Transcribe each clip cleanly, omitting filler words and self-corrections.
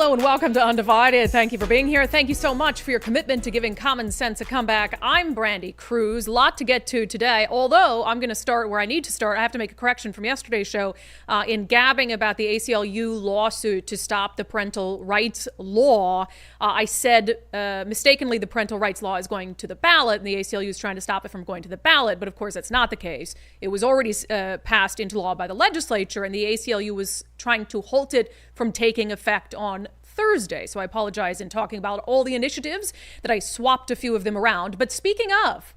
Hello and welcome to Undivided. Thank you for being here. Thank you so much for your commitment to giving common sense a comeback. I'm Brandi, Kruse. A lot to get to today, although I'm going to start where I need to start. I have to make a correction from yesterday's show in gabbing about the ACLU lawsuit to stop the parental rights law. I said mistakenly the parental rights law is going to the ballot and the ACLU is trying to stop it from going to the ballot, but of course that's not the case. It was already passed into law by the legislature and the ACLU was trying to halt it from taking effect on Thursday. So I apologize in talking about all the initiatives that I swapped a few of them around. But speaking of,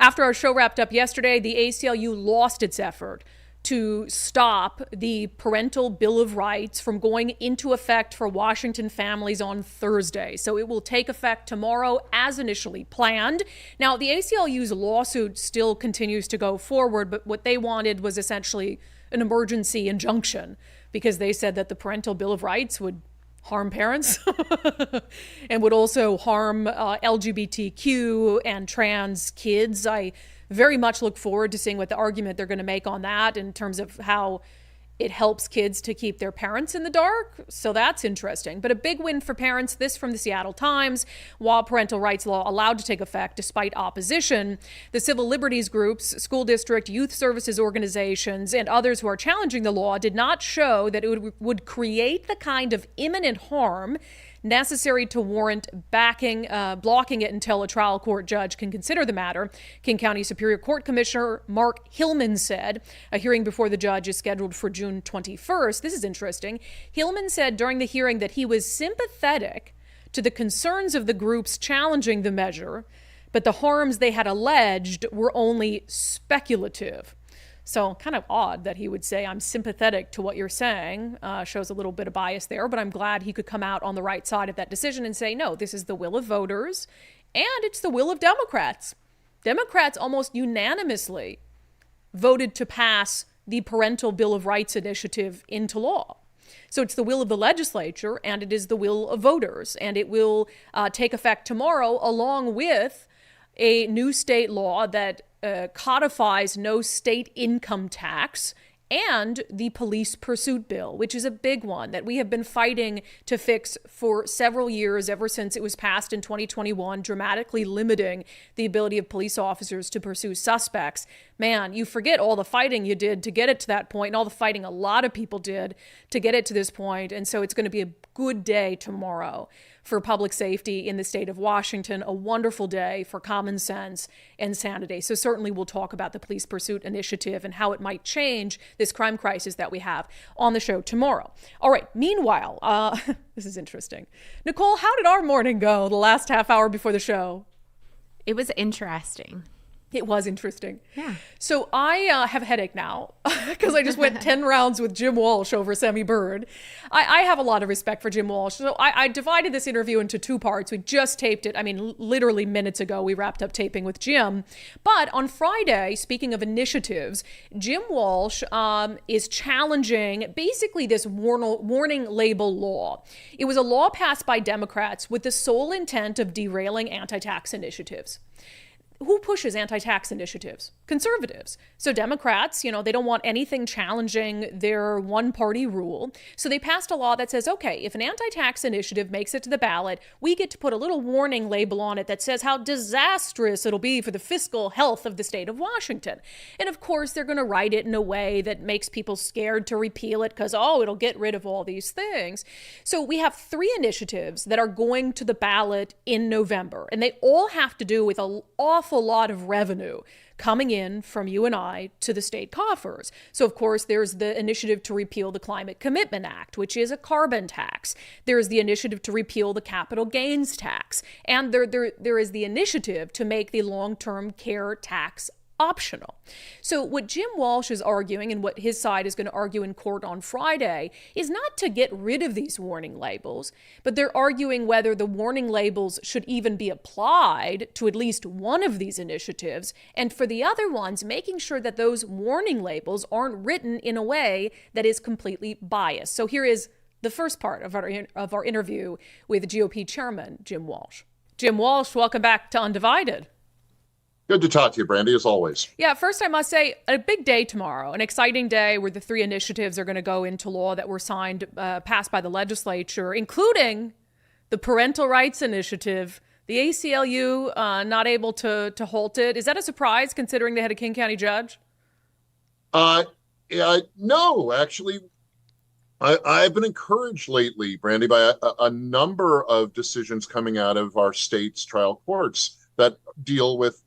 after our show wrapped up yesterday, the ACLU lost its effort to stop the Parental Bill of Rights from going into effect for Washington families on Thursday. So it will take effect tomorrow as initially planned. Now, the ACLU's lawsuit still continues to go forward, but what they wanted was essentially an emergency injunction because they said that the Parental Bill of Rights would harm parents and would also harm LGBTQ and trans kids. I very much look forward to seeing what the argument they're going to make on that in terms of how it helps kids to keep their parents in the dark. So that's interesting. But a big win for parents, this from the Seattle Times. While parental rights law allowed to take effect despite opposition, the civil liberties groups, school district, youth services organizations, and others who are challenging the law did not show that it would create the kind of imminent harm necessary to warrant blocking it until a trial court judge can consider the matter. King County Superior Court Commissioner Mark Hillman said a hearing before the judge is scheduled for June 21st. This is interesting. Hillman said during the hearing that he was sympathetic to the concerns of the groups challenging the measure, but the harms they had alleged were only speculative. So kind of odd that he would say, I'm sympathetic to what you're saying, shows a little bit of bias there, but I'm glad he could come out on the right side of that decision and say, no, this is the will of voters and it's the will of Democrats. Democrats almost unanimously voted to pass the Parental Bill of Rights initiative into law. So it's the will of the legislature and it is the will of voters, and it will take effect tomorrow along with a new state law that codifies no state income tax and the police pursuit bill, which is a big one that we have been fighting to fix for several years, ever since it was passed in 2021, dramatically limiting the ability of police officers to pursue suspects. Man, you forget all the fighting you did to get it to that point and all the fighting a lot of people did to get it to this point. And so it's going to be a good day tomorrow for public safety in the state of Washington, a wonderful day for common sense and sanity. So certainly we'll talk about the police pursuit initiative and how it might change this crime crisis that we have on the show tomorrow. All right, meanwhile, this is interesting. Nicole, how did our morning go the last half hour before the show? It was interesting. It was interesting. Yeah. So I have a headache now because I just went 10 rounds with Jim Walsh over Sami Bird. I have a lot of respect for Jim Walsh. So I divided this interview into two parts. We just taped it. I mean, literally minutes ago, we wrapped up taping with Jim. But on Friday, speaking of initiatives, Jim Walsh is challenging basically this warning label law. It was a law passed by Democrats with the sole intent of derailing anti-tax initiatives. Who pushes anti-tax initiatives? Conservatives. So Democrats, they don't want anything challenging their one-party rule. So they passed a law that says, okay, if an anti-tax initiative makes it to the ballot, we get to put a little warning label on it that says how disastrous it'll be for the fiscal health of the state of Washington. And of course, they're going to write it in a way that makes people scared to repeal it because, it'll get rid of all these things. So we have 3 initiatives that are going to the ballot in November, and they all have to do with an awful lot of revenue coming in from you and I to the state coffers. So, of course, there's the initiative to repeal the Climate Commitment Act, which is a carbon tax. There's the initiative to repeal the capital gains tax. And there is the initiative to make the long-term care tax optional. So what Jim Walsh is arguing, and what his side is going to argue in court on Friday, is not to get rid of these warning labels, but they're arguing whether the warning labels should even be applied to at least one of these initiatives, and for the other ones, making sure that those warning labels aren't written in a way that is completely biased. So here is the first part of our interview with GOP Chairman Jim Walsh. Jim Walsh, welcome back to Undivided. Good to talk to you, Brandi, as always. Yeah, first I must say, a big day tomorrow, an exciting day where the three initiatives are going to go into law that were signed, passed by the legislature, including the Parental Rights Initiative. The ACLU not able to halt it. Is that a surprise considering they had a King County judge? Uh, no, actually, I've been encouraged lately, Brandi, by a number of decisions coming out of our state's trial courts that deal with,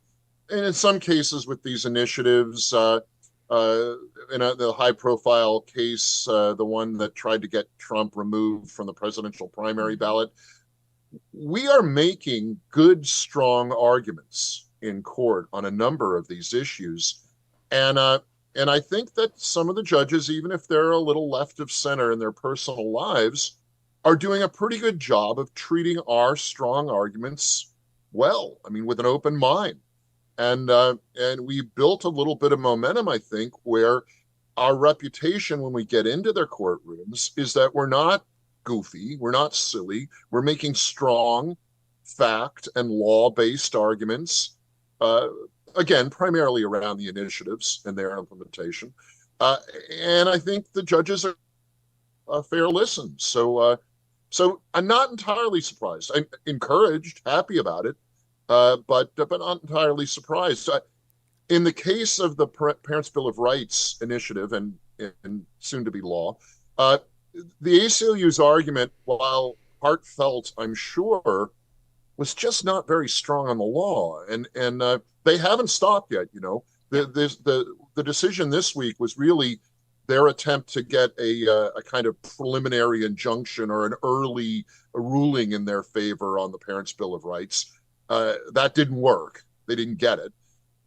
and in some cases, with these initiatives. In the high-profile case, the one that tried to get Trump removed from the presidential primary ballot, we are making good, strong arguments in court on a number of these issues. And I think that some of the judges, even if they're a little left of center in their personal lives, are doing a pretty good job of treating our strong arguments well. I mean, with an open mind. And we built a little bit of momentum, I think, where our reputation when we get into their courtrooms is that we're not goofy, we're not silly, we're making strong fact and law-based arguments, uh, again, primarily around the initiatives and their implementation. Uh, and I think the judges are a fair listen. So I'm not entirely surprised. I'm encouraged, happy about it, but not entirely surprised. In the case of the Parents' Bill of Rights initiative and soon to be law, uh, the ACLU's argument, while heartfelt, I'm sure, was just not very strong on the law, and they haven't stopped yet. You know, the decision this week was really their attempt to get a kind of preliminary injunction or an early ruling in their favor on the Parents' Bill of Rights. That didn't work. They didn't get it.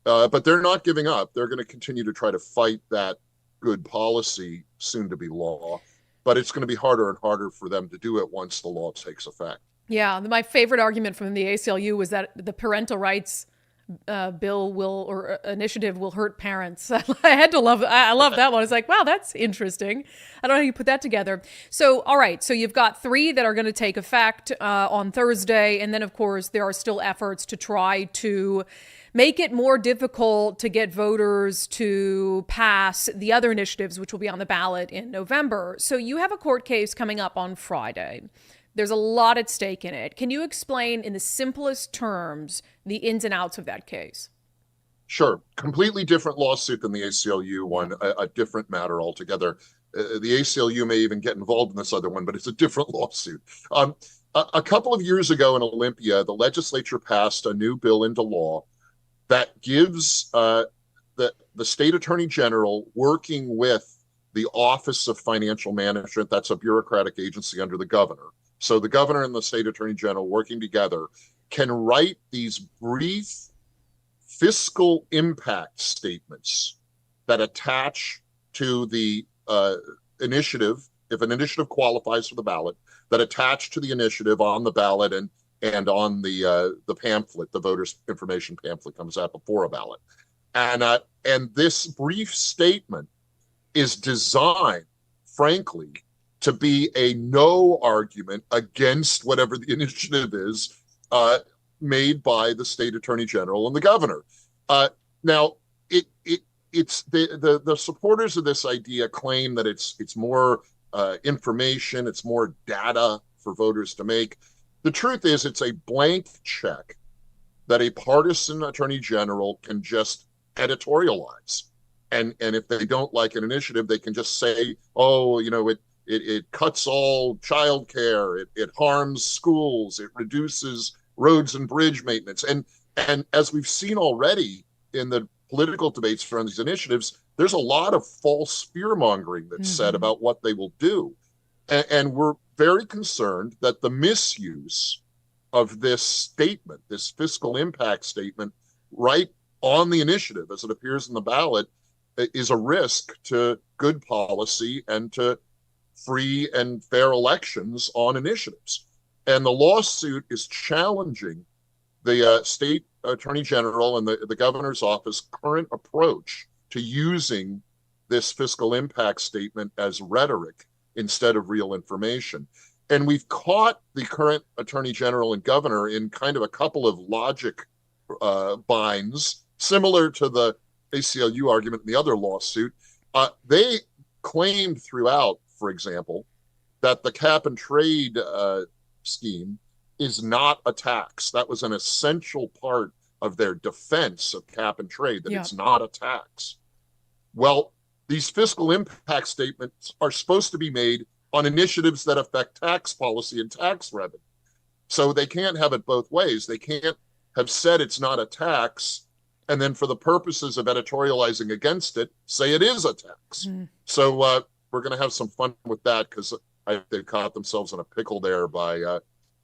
But they're not giving up. They're going to continue to try to fight that good policy, soon to be law. But it's going to be harder and harder for them to do it once the law takes effect. Yeah, my favorite argument from the ACLU was that the parental rights bill or initiative will hurt parents. I had to love. I love that one. It's like, wow, that's interesting. I don't know how you put that together. So, all right. So you've got three that are going to take effect on Thursday, and then of course there are still efforts to try to make it more difficult to get voters to pass the other initiatives, which will be on the ballot in November. So you have a court case coming up on Friday. There's a lot at stake in it. Can you explain in the simplest terms the ins and outs of that case? Sure. Completely different lawsuit than the ACLU one, a different matter altogether. The ACLU may even get involved in this other one, but it's a different lawsuit. A couple of years ago in Olympia, the legislature passed a new bill into law that gives the state attorney general, working with the Office of Financial Management, that's a bureaucratic agency under the governor. So the governor and the state attorney general working together can write these brief fiscal impact statements that attach to the initiative, if an initiative qualifies for the ballot, that attach to the initiative on the ballot and on the pamphlet, the voters' information pamphlet comes out before a ballot. And this brief statement is designed, frankly, to be a no argument against whatever the initiative is made by the state attorney general and the governor. Now, it's the supporters of this idea claim that it's more information, it's more data for voters to make. The truth is, it's a blank check that a partisan attorney general can just editorialize. And if they don't like an initiative, they can just say, oh, you know, it cuts all childcare, it harms schools, it reduces roads and bridge maintenance. And as we've seen already in the political debates around these initiatives, there's a lot of false fear mongering that's said about what they will do. And we're very concerned that the misuse of this statement, this fiscal impact statement, right on the initiative as it appears in the ballot, is a risk to good policy and to free and fair elections on initiatives. And the lawsuit is challenging the state attorney general and the governor's office current approach to using this fiscal impact statement as rhetoric instead of real information. And we've caught the current attorney general and governor in kind of a couple of logic binds similar to the ACLU argument in the other lawsuit. They claimed throughout, for example, that the cap and trade scheme is not a tax. That was an essential part of their defense of cap and trade, that it's not a tax. Well, these fiscal impact statements are supposed to be made on initiatives that affect tax policy and tax revenue. So they can't have it both ways. They can't have said it's not a tax and then for the purposes of editorializing against it, say it is a tax. So we're going to have some fun with that because they've caught themselves in a pickle there by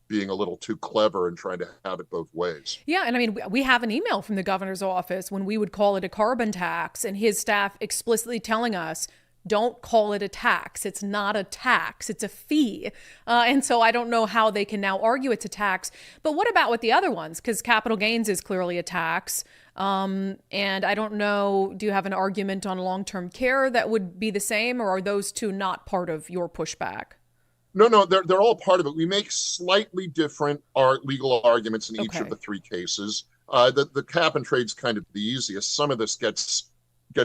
being a little too clever and trying to have it both ways. Yeah, and I mean, we have an email from the governor's office when we would call it a carbon tax, and his staff explicitly telling us, don't call it a tax. It's not a tax. It's a fee. And so I don't know how they can now argue it's a tax. But what about with the other ones? Because capital gains is clearly a tax. And I don't know, do you have an argument on long-term care that would be the same, or are those two not part of your pushback? No, they're all part of it. We make slightly different legal arguments in each of the three cases. The cap and trade's kind of the easiest. Some of this gets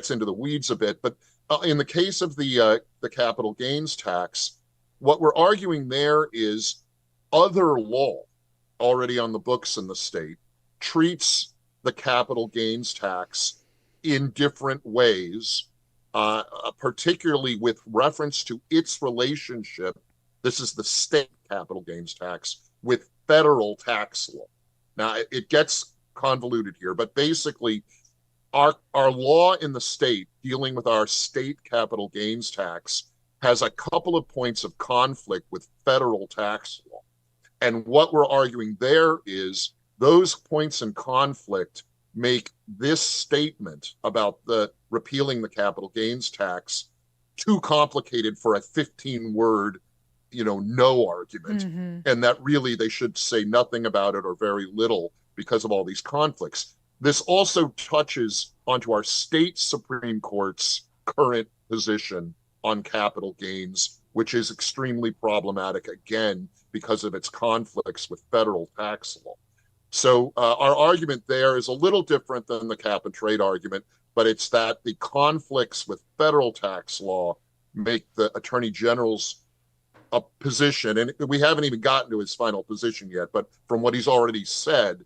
into the weeds a bit, but in the case of the capital gains tax, what we're arguing there is other law already on the books in the state treats the capital gains tax in different ways, particularly with reference to its relationship. This is the state capital gains tax with federal tax law. Now, it gets convoluted here, but basically, our law in the state dealing with our state capital gains tax has a couple of points of conflict with federal tax law. And what we're arguing there is those points in conflict make this statement about the repealing the capital gains tax too complicated for a 15-word no argument, and that really they should say nothing about it or very little because of all these conflicts. This also touches onto our state Supreme Court's current position on capital gains, which is extremely problematic, again, because of its conflicts with federal tax law. So our argument there is a little different than the cap and trade argument, but it's that the conflicts with federal tax law make the Attorney General's position, and we haven't even gotten to his final position yet, but from what he's already said,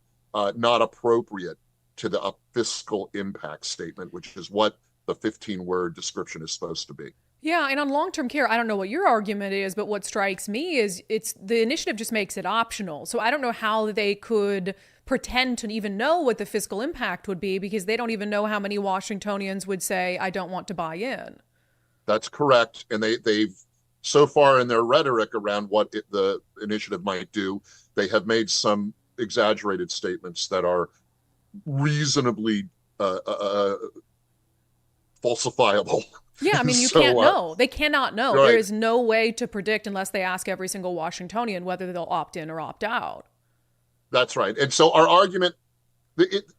not appropriate to the fiscal impact statement, which is what the 15-word description is supposed to be. Yeah, and on long-term care, I don't know what your argument is, but what strikes me is the initiative just makes it optional. So I don't know how they could pretend to even know what the fiscal impact would be because they don't even know how many Washingtonians would say, I don't want to buy in. That's correct. And they've so far in their rhetoric around what the initiative might do, they have made some exaggerated statements that are reasonably falsifiable. Yeah, I mean, you can't know. They cannot know. Right. There is no way to predict unless they ask every single Washingtonian whether they'll opt in or opt out. That's right. And so our argument,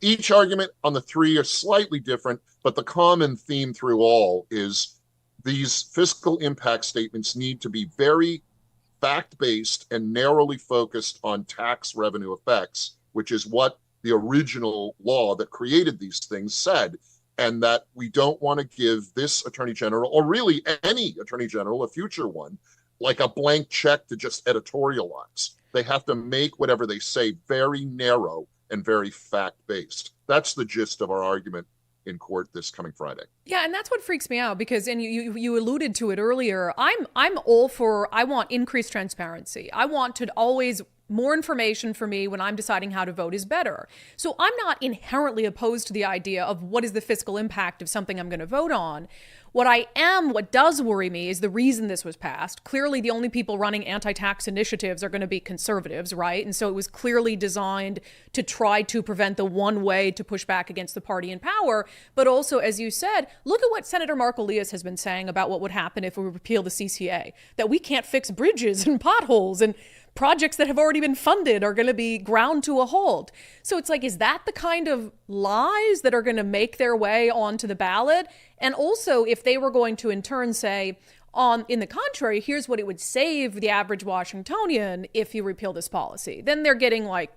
each argument on the three are slightly different, but the common theme through all is these fiscal impact statements need to be very fact-based and narrowly focused on tax revenue effects, which is what the original law that created these things said, and that we don't want to give this Attorney General, or really any Attorney General, a future one, like a blank check to just editorialize. They have to make whatever they say very narrow and very fact-based. That's the gist of our argument in court this coming Friday. Yeah, and that's what freaks me out because, and you alluded to it earlier, I'm all for, I want increased transparency. I want to always, more information for me when I'm deciding how to vote is better. So I'm not inherently opposed to the idea of what is the fiscal impact of something I'm going to vote on. What does worry me is the reason this was passed. Clearly, the only people running anti-tax initiatives are going to be conservatives, right? And so it was clearly designed to try to prevent the one way to push back against the party in power. But also, as you said, look at what Senator Mark Elias has been saying about what would happen if we repeal the CCA, that we can't fix bridges and potholes and projects that have already been funded are going to be ground to a halt. So it's like, is that the kind of lies that are going to make their way onto the ballot? And also, if they were going to in turn say, in the contrary, here's what it would save the average Washingtonian if you repeal this policy, then they're getting like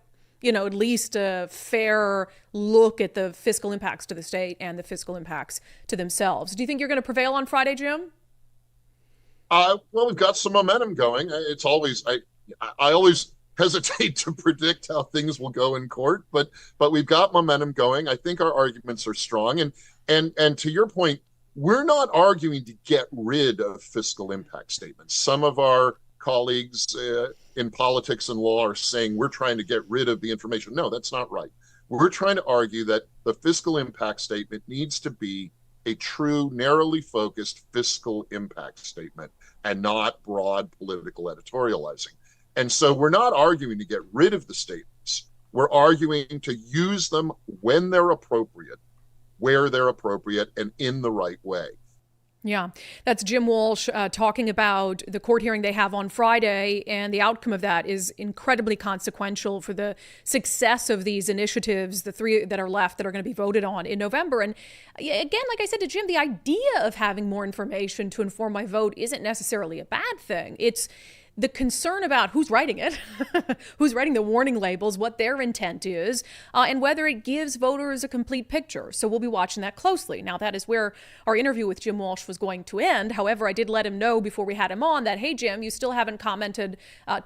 at least a fair look at the fiscal impacts to the state and the fiscal impacts to themselves. Do you think you're going to prevail on Friday, Jim? Well, we've got some momentum going. It's always I always hesitate to predict how things will go in court, but we've got momentum going. I think our arguments are strong, and to your point, we're not arguing to get rid of fiscal impact statements. Some of our colleagues in politics and law are saying we're trying to get rid of the information. No, that's not right. We're trying to argue that the fiscal impact statement needs to be a true, narrowly focused fiscal impact statement and not broad political editorializing. And so we're not arguing to get rid of the statements. We're arguing to use them when they're appropriate, where they're appropriate, and in the right way. Yeah, that's Jim Walsh talking about the court hearing they have on Friday, and the outcome of that is incredibly consequential for the success of these initiatives, the three that are left that are going to be voted on in November. And again, like I said to Jim, the idea of having more information to inform my vote isn't necessarily a bad thing. It's the concern about who's writing it, who's writing the warning labels, what their intent is, and whether it gives voters a complete picture. So we'll be watching that closely. Now, that is where our interview with Jim Walsh was going to end. However, I did let him know before we had him on that, hey, Jim, you still haven't commented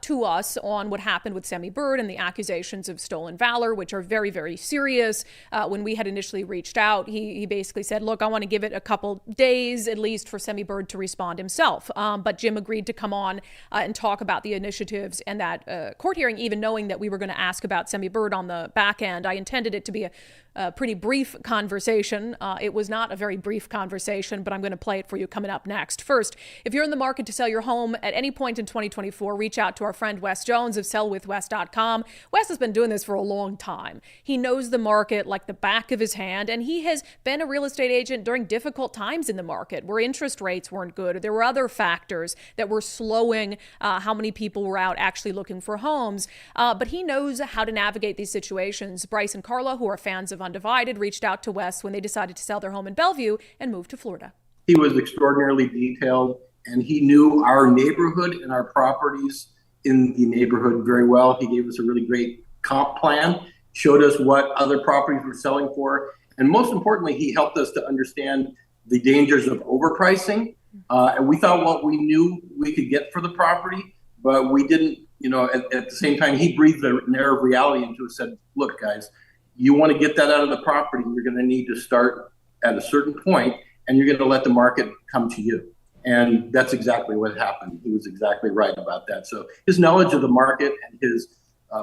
to us on what happened with Sami Bird and the accusations of stolen valor, which are very, very serious. When we had initially reached out, he basically said, look, I want to give it a couple days at least for Sami Bird to respond himself. But Jim agreed to come on and talk about the initiatives and that court hearing, even knowing that we were going to ask about Sami Bird on the back end. I intended it to be a pretty brief conversation. It was not a very brief conversation, but I'm going to play it for you coming up next. First, if you're in the market to sell your home at any point in 2024, reach out to our friend Wes Jones of sellwithwes.com. Wes has been doing this for a long time. He knows the market like the back of his hand, and he has been a real estate agent during difficult times in the market where interest rates weren't good, or there were other factors that were slowing how many people were out actually looking for homes. But he knows how to navigate these situations. Bryce and Carla, who are fans of unDivided, reached out to Wes when they decided to sell their home in Bellevue and move to Florida. He was extraordinarily detailed, and he knew our neighborhood and our properties in the neighborhood very well. He gave us a really great comp plan, showed us what other properties were selling for, and most importantly, he helped us to understand the dangers of overpricing. And we thought what we knew we could get for the property, but we didn't, at the same time, he breathed the air of reality into us, said, look, guys, you want to get that out of the property, you're going to need to start at a certain point, and you're going to let the market come to you. And that's exactly what happened. He was exactly right about that. So his knowledge of the market and his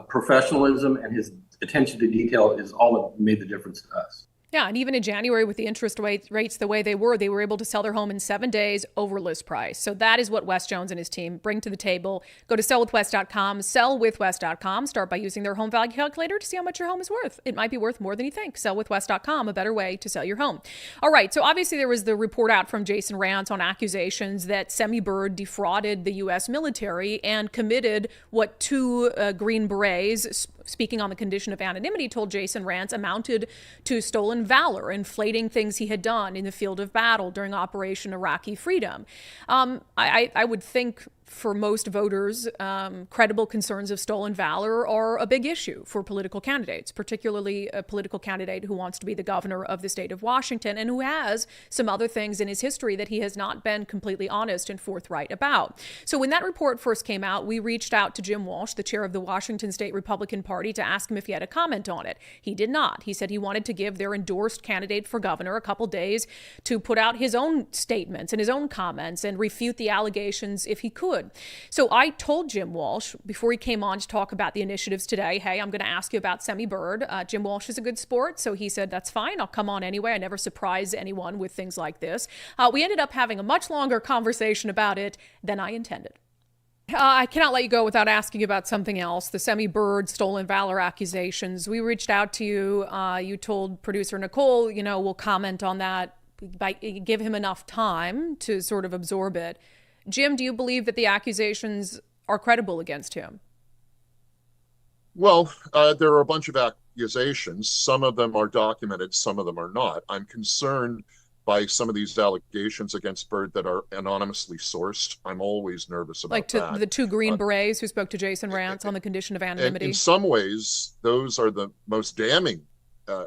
professionalism and his attention to detail is all that made the difference to us. Yeah, and even in January with the interest rates the way they were able to sell their home in 7 days over list price. So that is what Wes Jones and his team bring to the table. Go to sellwithwes.com, sellwithwes.com. Start by using their home value calculator to see how much your home is worth. It might be worth more than you think. Sellwithwes.com, a better way to sell your home. All right, so obviously there was the report out from Jason Rantz on accusations that Sami Bird defrauded the U.S. military and committed what two Green Berets, speaking on the condition of anonymity, told Jason Rantz amounted to stolen valor, inflating things he had done in the field of battle during Operation Iraqi Freedom. I would think for most voters, credible concerns of stolen valor are a big issue for political candidates, particularly a political candidate who wants to be the governor of the state of Washington and who has some other things in his history that he has not been completely honest and forthright about. So when that report first came out, we reached out to Jim Walsh, the chair of the Washington State Republican Party, to ask him if he had a comment on it. He did not. He said he wanted to give their endorsed candidate for governor a couple days to put out his own statements and his own comments and refute the allegations if he could. So I told Jim Walsh before he came on to talk about the initiatives today, hey, I'm going to ask you about Sami Bird. Jim Walsh is a good sport, so he said, that's fine. I'll come on anyway. I never surprise anyone with things like this. We ended up having a much longer conversation about it than I intended. I cannot let you go without asking about something else, the Sami Bird stolen valor accusations. We reached out to you. You told producer Nicole, we'll comment on that, give him enough time to sort of absorb it. Jim, do you believe that the accusations are credible against him? Well, there are a bunch of accusations. Some of them are documented, some of them are not. I'm concerned by some of these allegations against Bird that are anonymously sourced. I'm always nervous about that. The two Green Berets who spoke to Jason Rantz on the condition of anonymity. And in some ways, those are the most damning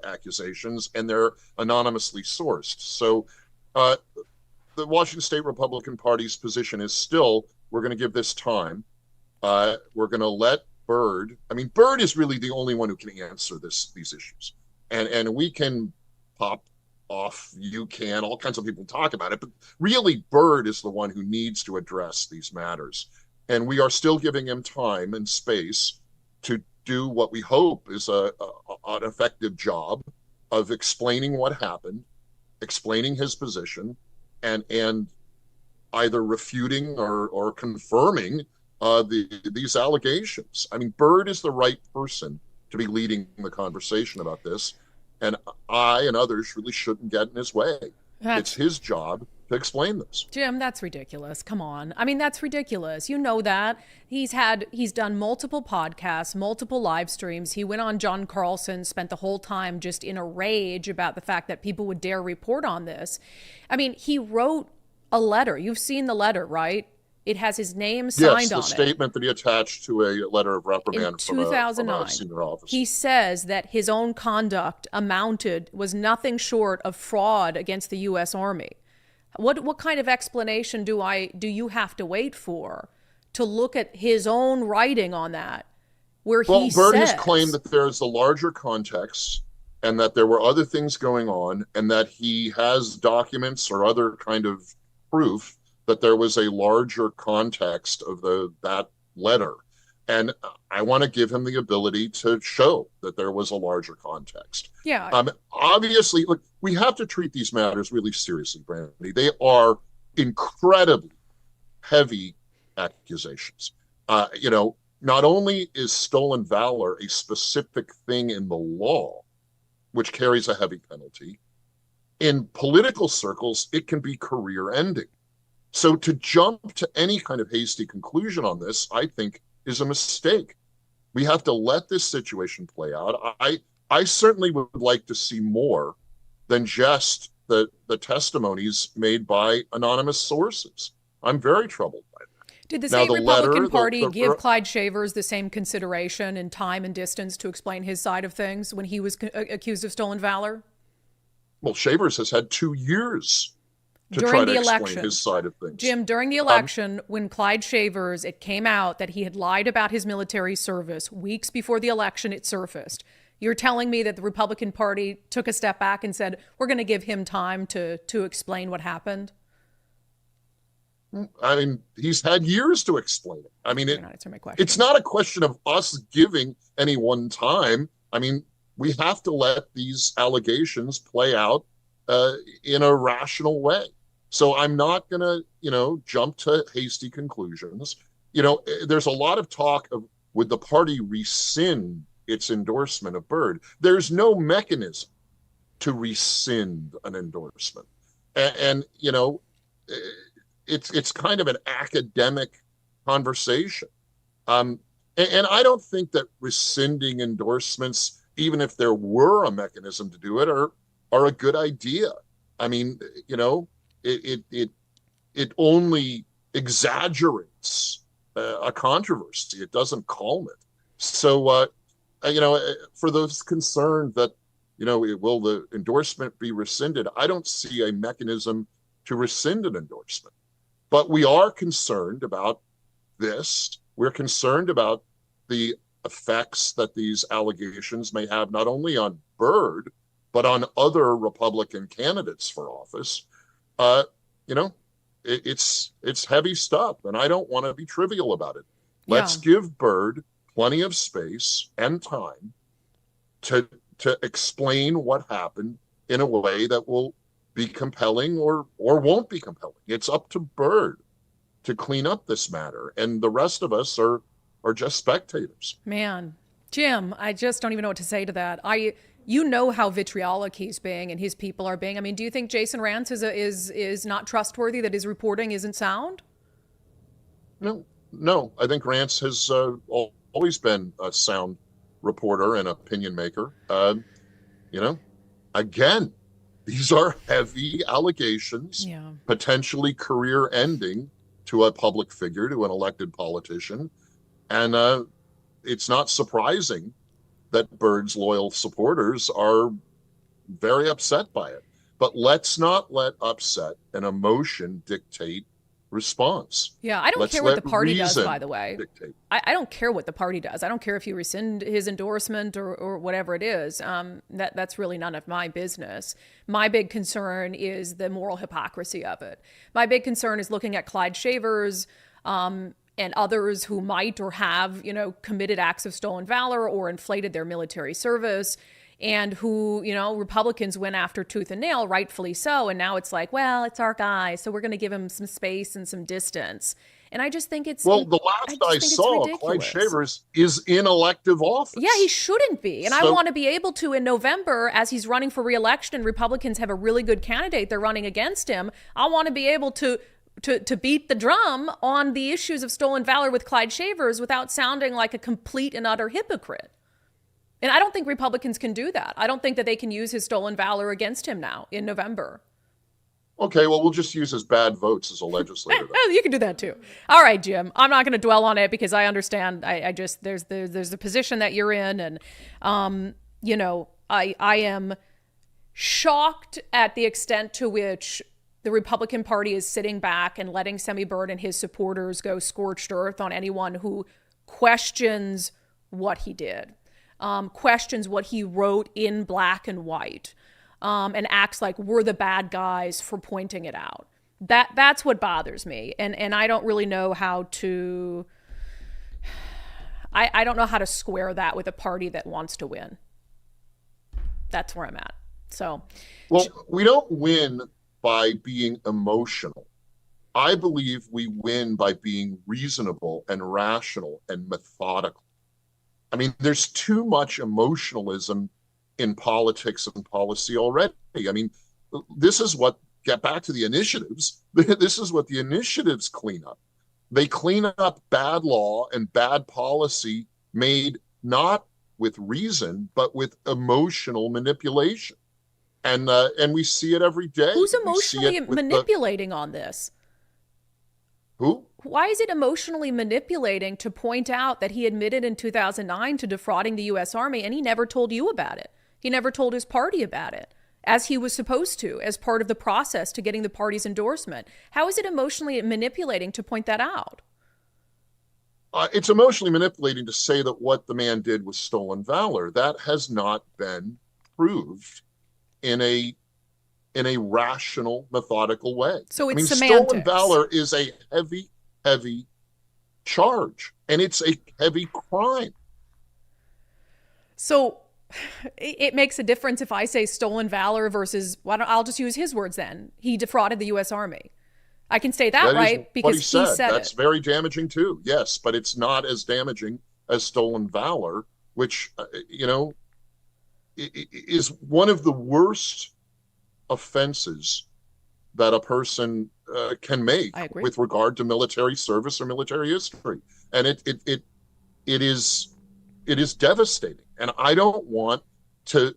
accusations, and they're anonymously sourced. So the Washington State Republican Party's position is still, we're going to give this time. We're going to let Bird, Bird is really the only one who can answer these issues. And we can pop off, you can, all kinds of people talk about it, but really Bird is the one who needs to address these matters. And we are still giving him time and space to do what we hope is an effective job of explaining what happened, explaining his position, and either refuting or confirming these allegations. Bird is the right person to be leading the conversation about this, and I and others really shouldn't get in his way. It's his job to explain this. Jim, that's ridiculous. Come on. That's ridiculous. You know that. He's done multiple podcasts, multiple live streams. He went on John Carlson, spent the whole time just in a rage about the fact that people would dare report on this. He wrote a letter. You've seen the letter, right? It has his name signed on it. Yes, the statement that he attached to a letter of reprimand from a senior officer. He says that his own conduct was nothing short of fraud against the U.S. Army. What kind of explanation do you have to wait for to look at his own writing on that, where he says... Well, Bird has claimed that there's a larger context and that there were other things going on, and that he has documents or other kind of proof that there was a larger context of that letter. And I want to give him the ability to show that there was a larger context. Yeah. Obviously, look, we have to treat these matters really seriously, Brandi. They are incredibly heavy accusations. Not only is stolen valor a specific thing in the law, which carries a heavy penalty, in political circles, it can be career-ending. So to jump to any kind of hasty conclusion on this, I think, is a mistake. We have to let this situation play out. I certainly would like to see more than just the testimonies made by anonymous sources. I'm very troubled by that. Did the state Republican Party give Clyde Shavers the same consideration and time and distance to explain his side of things when he was accused of stolen valor? Well, Shavers has had 2 years to during try the to election, explain his side of things. Jim, during the election, when Clyde Shavers, it came out that he had lied about his military service weeks before the election, it surfaced. You're telling me that the Republican Party took a step back and said, we're going to give him time to explain what happened? He's had years to explain it. You're not answering my question. It's not a question of us giving any one time. We have to let these allegations play out in a rational way. So I'm not going to, jump to hasty conclusions. There's a lot of talk of, would the party rescind its endorsement of Bird? There's no mechanism to rescind an endorsement. And it's kind of an academic conversation. And I don't think that rescinding endorsements, even if there were a mechanism to do it, are a good idea. It only exaggerates a controversy. It doesn't calm it. So, for those concerned that, will the endorsement be rescinded? I don't see a mechanism to rescind an endorsement. But we are concerned about this. We're concerned about the effects that these allegations may have not only on Bird, but on other Republican candidates for office. It's heavy stuff, and I don't want to be trivial about it. Let's give Bird plenty of space and time to explain what happened in a way that will be compelling or won't be compelling. It's up to Bird to clean up this matter, and the rest of us are just spectators. Man, Jim, I just don't even know what to say to that. You know how vitriolic he's being and his people are being. Do you think Jason Rantz is not trustworthy, that his reporting isn't sound? No. I think Rantz has always been a sound reporter and opinion maker. Again, These are heavy allegations, Yeah. potentially career ending to a public figure, to an elected politician. And it's not surprising that Bird's loyal supporters are very upset by it. But let's not let upset and emotion dictate response. Yeah, I don't Let's care what the let party does, reason by the way. dictate. I don't care what the party does. I don't care if you rescind his endorsement or whatever it is. That's really none of my business. My big concern is the moral hypocrisy of it. My big concern is looking at Clyde Shavers and others who might or have, committed acts of stolen valor or inflated their military service, and who, Republicans went after tooth and nail, rightfully so. And now it's like, well, it's our guy, so we're going to give him some space and some distance. And I just think it's... Well, the last I saw, Clyde Shavers is in elective office. Yeah, he shouldn't be. And I want to be able to, in November, as he's running for re-election and Republicans have a really good candidate they're running against him, I want to be able to beat the drum on the issues of stolen valor with Clyde Shavers without sounding like a complete and utter hypocrite. And I don't think Republicans can do that. I don't think that they can use his stolen valor against him now in November. Okay, well, we'll just use his bad votes as a legislator. You can do that too. All right, Jim. I'm not going to dwell on it because I understand. I just there's the position that you're in, and I am shocked at the extent to which the Republican Party is sitting back and letting Sami Bird and his supporters go scorched earth on anyone who questions what he did, questions what he wrote in black and white, and acts like we're the bad guys for pointing it out. That's what bothers me. And I don't really know how to... I don't know how to square that with a party that wants to win. That's where I'm at. So... Well, we don't win by being emotional. I believe we win by being reasonable and rational and methodical. I mean, there's too much emotionalism in politics and policy already. I mean, this is what, get back to the initiatives, this is what the initiatives clean up. They clean up bad law and bad policy made not with reason, but with emotional manipulation. And we see it every day. Who's emotionally manipulating on this? Who? Why is it emotionally manipulating to point out that he admitted in 2009 to defrauding the U.S. Army and he never told you about it? He never told his party about it, as he was supposed to, as part of the process to getting the party's endorsement. How is it emotionally manipulating to point that out? It's emotionally manipulating to say that what the man did was stolen valor. That has not been proved in a rational, methodical way. So it's semantics. Stolen valor is a heavy, heavy charge, and it's a heavy crime. So it makes a difference if I say stolen valor versus, I'll just use his words then. He defrauded the U.S. Army. I can say that right? Because he said That's very damaging too, yes, but it's not as damaging as stolen valor, which, is one of the worst offenses that a person can make with regard to military service or military history. And it is devastating. And I don't want to,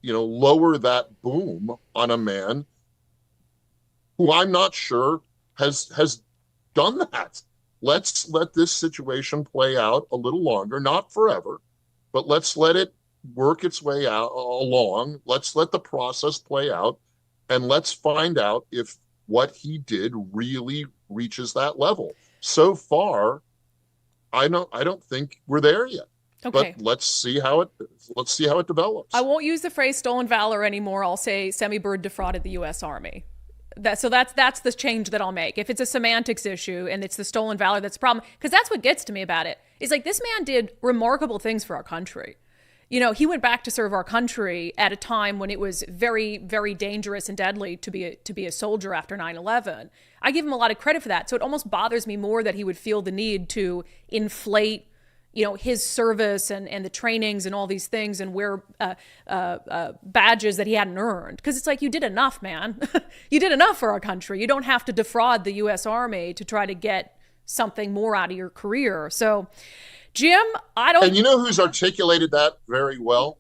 lower that boom on a man who I'm not sure has done that. Let's let this situation play out a little longer, not forever, but let's let it work its way out along. Let's let the process play out, and let's find out if what he did really reaches that level. So far, I don't think we're there yet. Okay. But let's see how it develops. I won't use the phrase stolen valor anymore. I'll say Sami Bird defrauded the U.S. Army. That's the change that I'll make. If it's a semantics issue and it's the stolen valor that's the problem, because that's what gets to me about it. Is like, this man did remarkable things for our country. He went back to serve our country at a time when it was very, very dangerous and deadly to be a soldier after 9/11. I give him a lot of credit for that. So it almost bothers me more that he would feel the need to inflate his service and the trainings and all these things and wear badges that he hadn't earned. Because it's like, you did enough, man. You did enough for our country. You don't have to defraud the U.S. Army to try to get something more out of your career. So, Jim, I don't... And you know who's articulated that very well?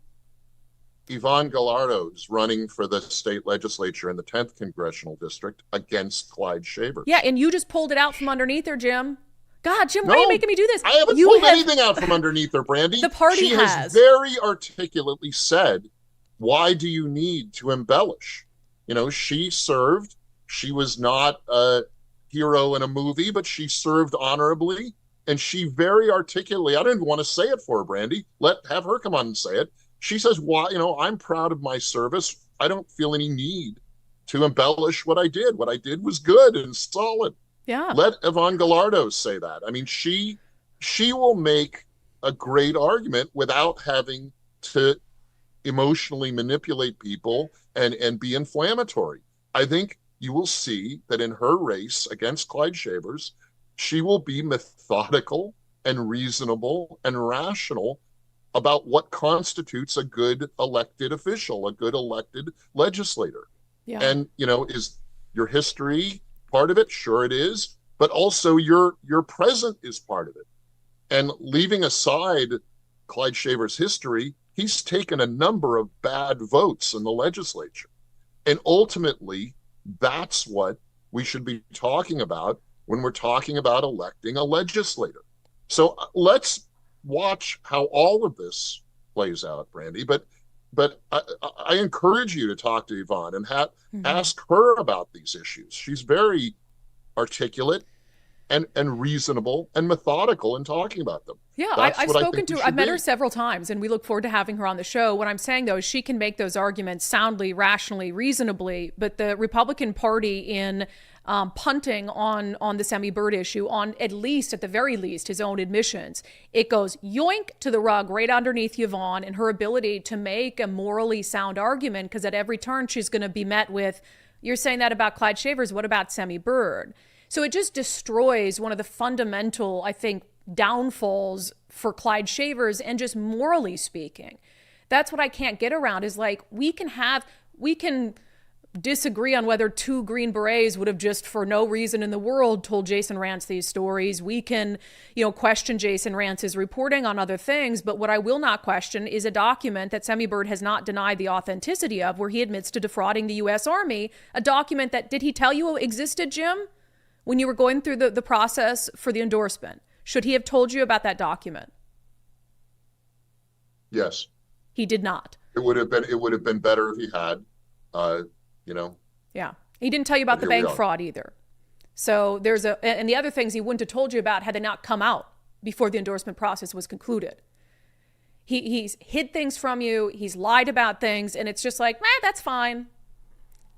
Yvonne Gallardo's running for the state legislature in the 10th congressional district against Clyde Shavers. Yeah, and you just pulled it out from underneath her, Jim. God, Jim, why No, are you making me do this? I haven't pulled anything out from underneath her, Brandi. The party She has. has very articulately said, why do you need to embellish? You know, she served. She was not a hero in a movie, but she served honorably. And she very articulately, I don't even want to say it for her, Brandi. Have her come on and say it. She says, why, I'm proud of my service. I don't feel any need to embellish what I did. What I did was good and solid. Yeah. Let Yvonne Gallardo say that. I mean, she will make a great argument without having to emotionally manipulate people and be inflammatory. I think you will see that in her race against Clyde Shavers, she will be methodical and reasonable and rational about what constitutes a good elected official, a good elected legislator. Yeah. And, is your history part of it? Sure it is. But also your present is part of it. And leaving aside Clyde Shavers' history, he's taken a number of bad votes in the legislature. And ultimately, that's what we should be talking about when we're talking about electing a legislator. So let's watch how all of this plays out, Brandi. But I encourage you to talk to Yvonne and ask her about these issues. She's very articulate and reasonable and methodical in talking about them. Yeah, I've spoken to her. I've met her several times, and we look forward to having her on the show. What I'm saying, though, is she can make those arguments soundly, rationally, reasonably, but the Republican Party in punting on the Sami Bird issue, on at the very least, his own admissions, it goes yoink to the rug right underneath Yvonne and her ability to make a morally sound argument, because at every turn she's going to be met with, you're saying that about Clyde Shavers, what about Sami Bird? So it just destroys one of the fundamental, I think, downfalls for Clyde Shavers, and just morally speaking. That's what I can't get around, is like, we can disagree on whether 2 Green Berets would have just for no reason in the world told Jason Rantz these stories. We can, question Jason Rantz's reporting on other things. But what I will not question is a document that Sami Bird has not denied the authenticity of, where he admits to defrauding the U.S. Army, a document that, did he tell you existed, Jim, when you were going through the process for the endorsement? Should he have told you about that document? Yes. He did not. It would have been better if he had, Yeah. He didn't tell you about the bank fraud either. So and the other things he wouldn't have told you about had they not come out before the endorsement process was concluded. He's hid things from you. He's lied about things. And it's just like, that's fine.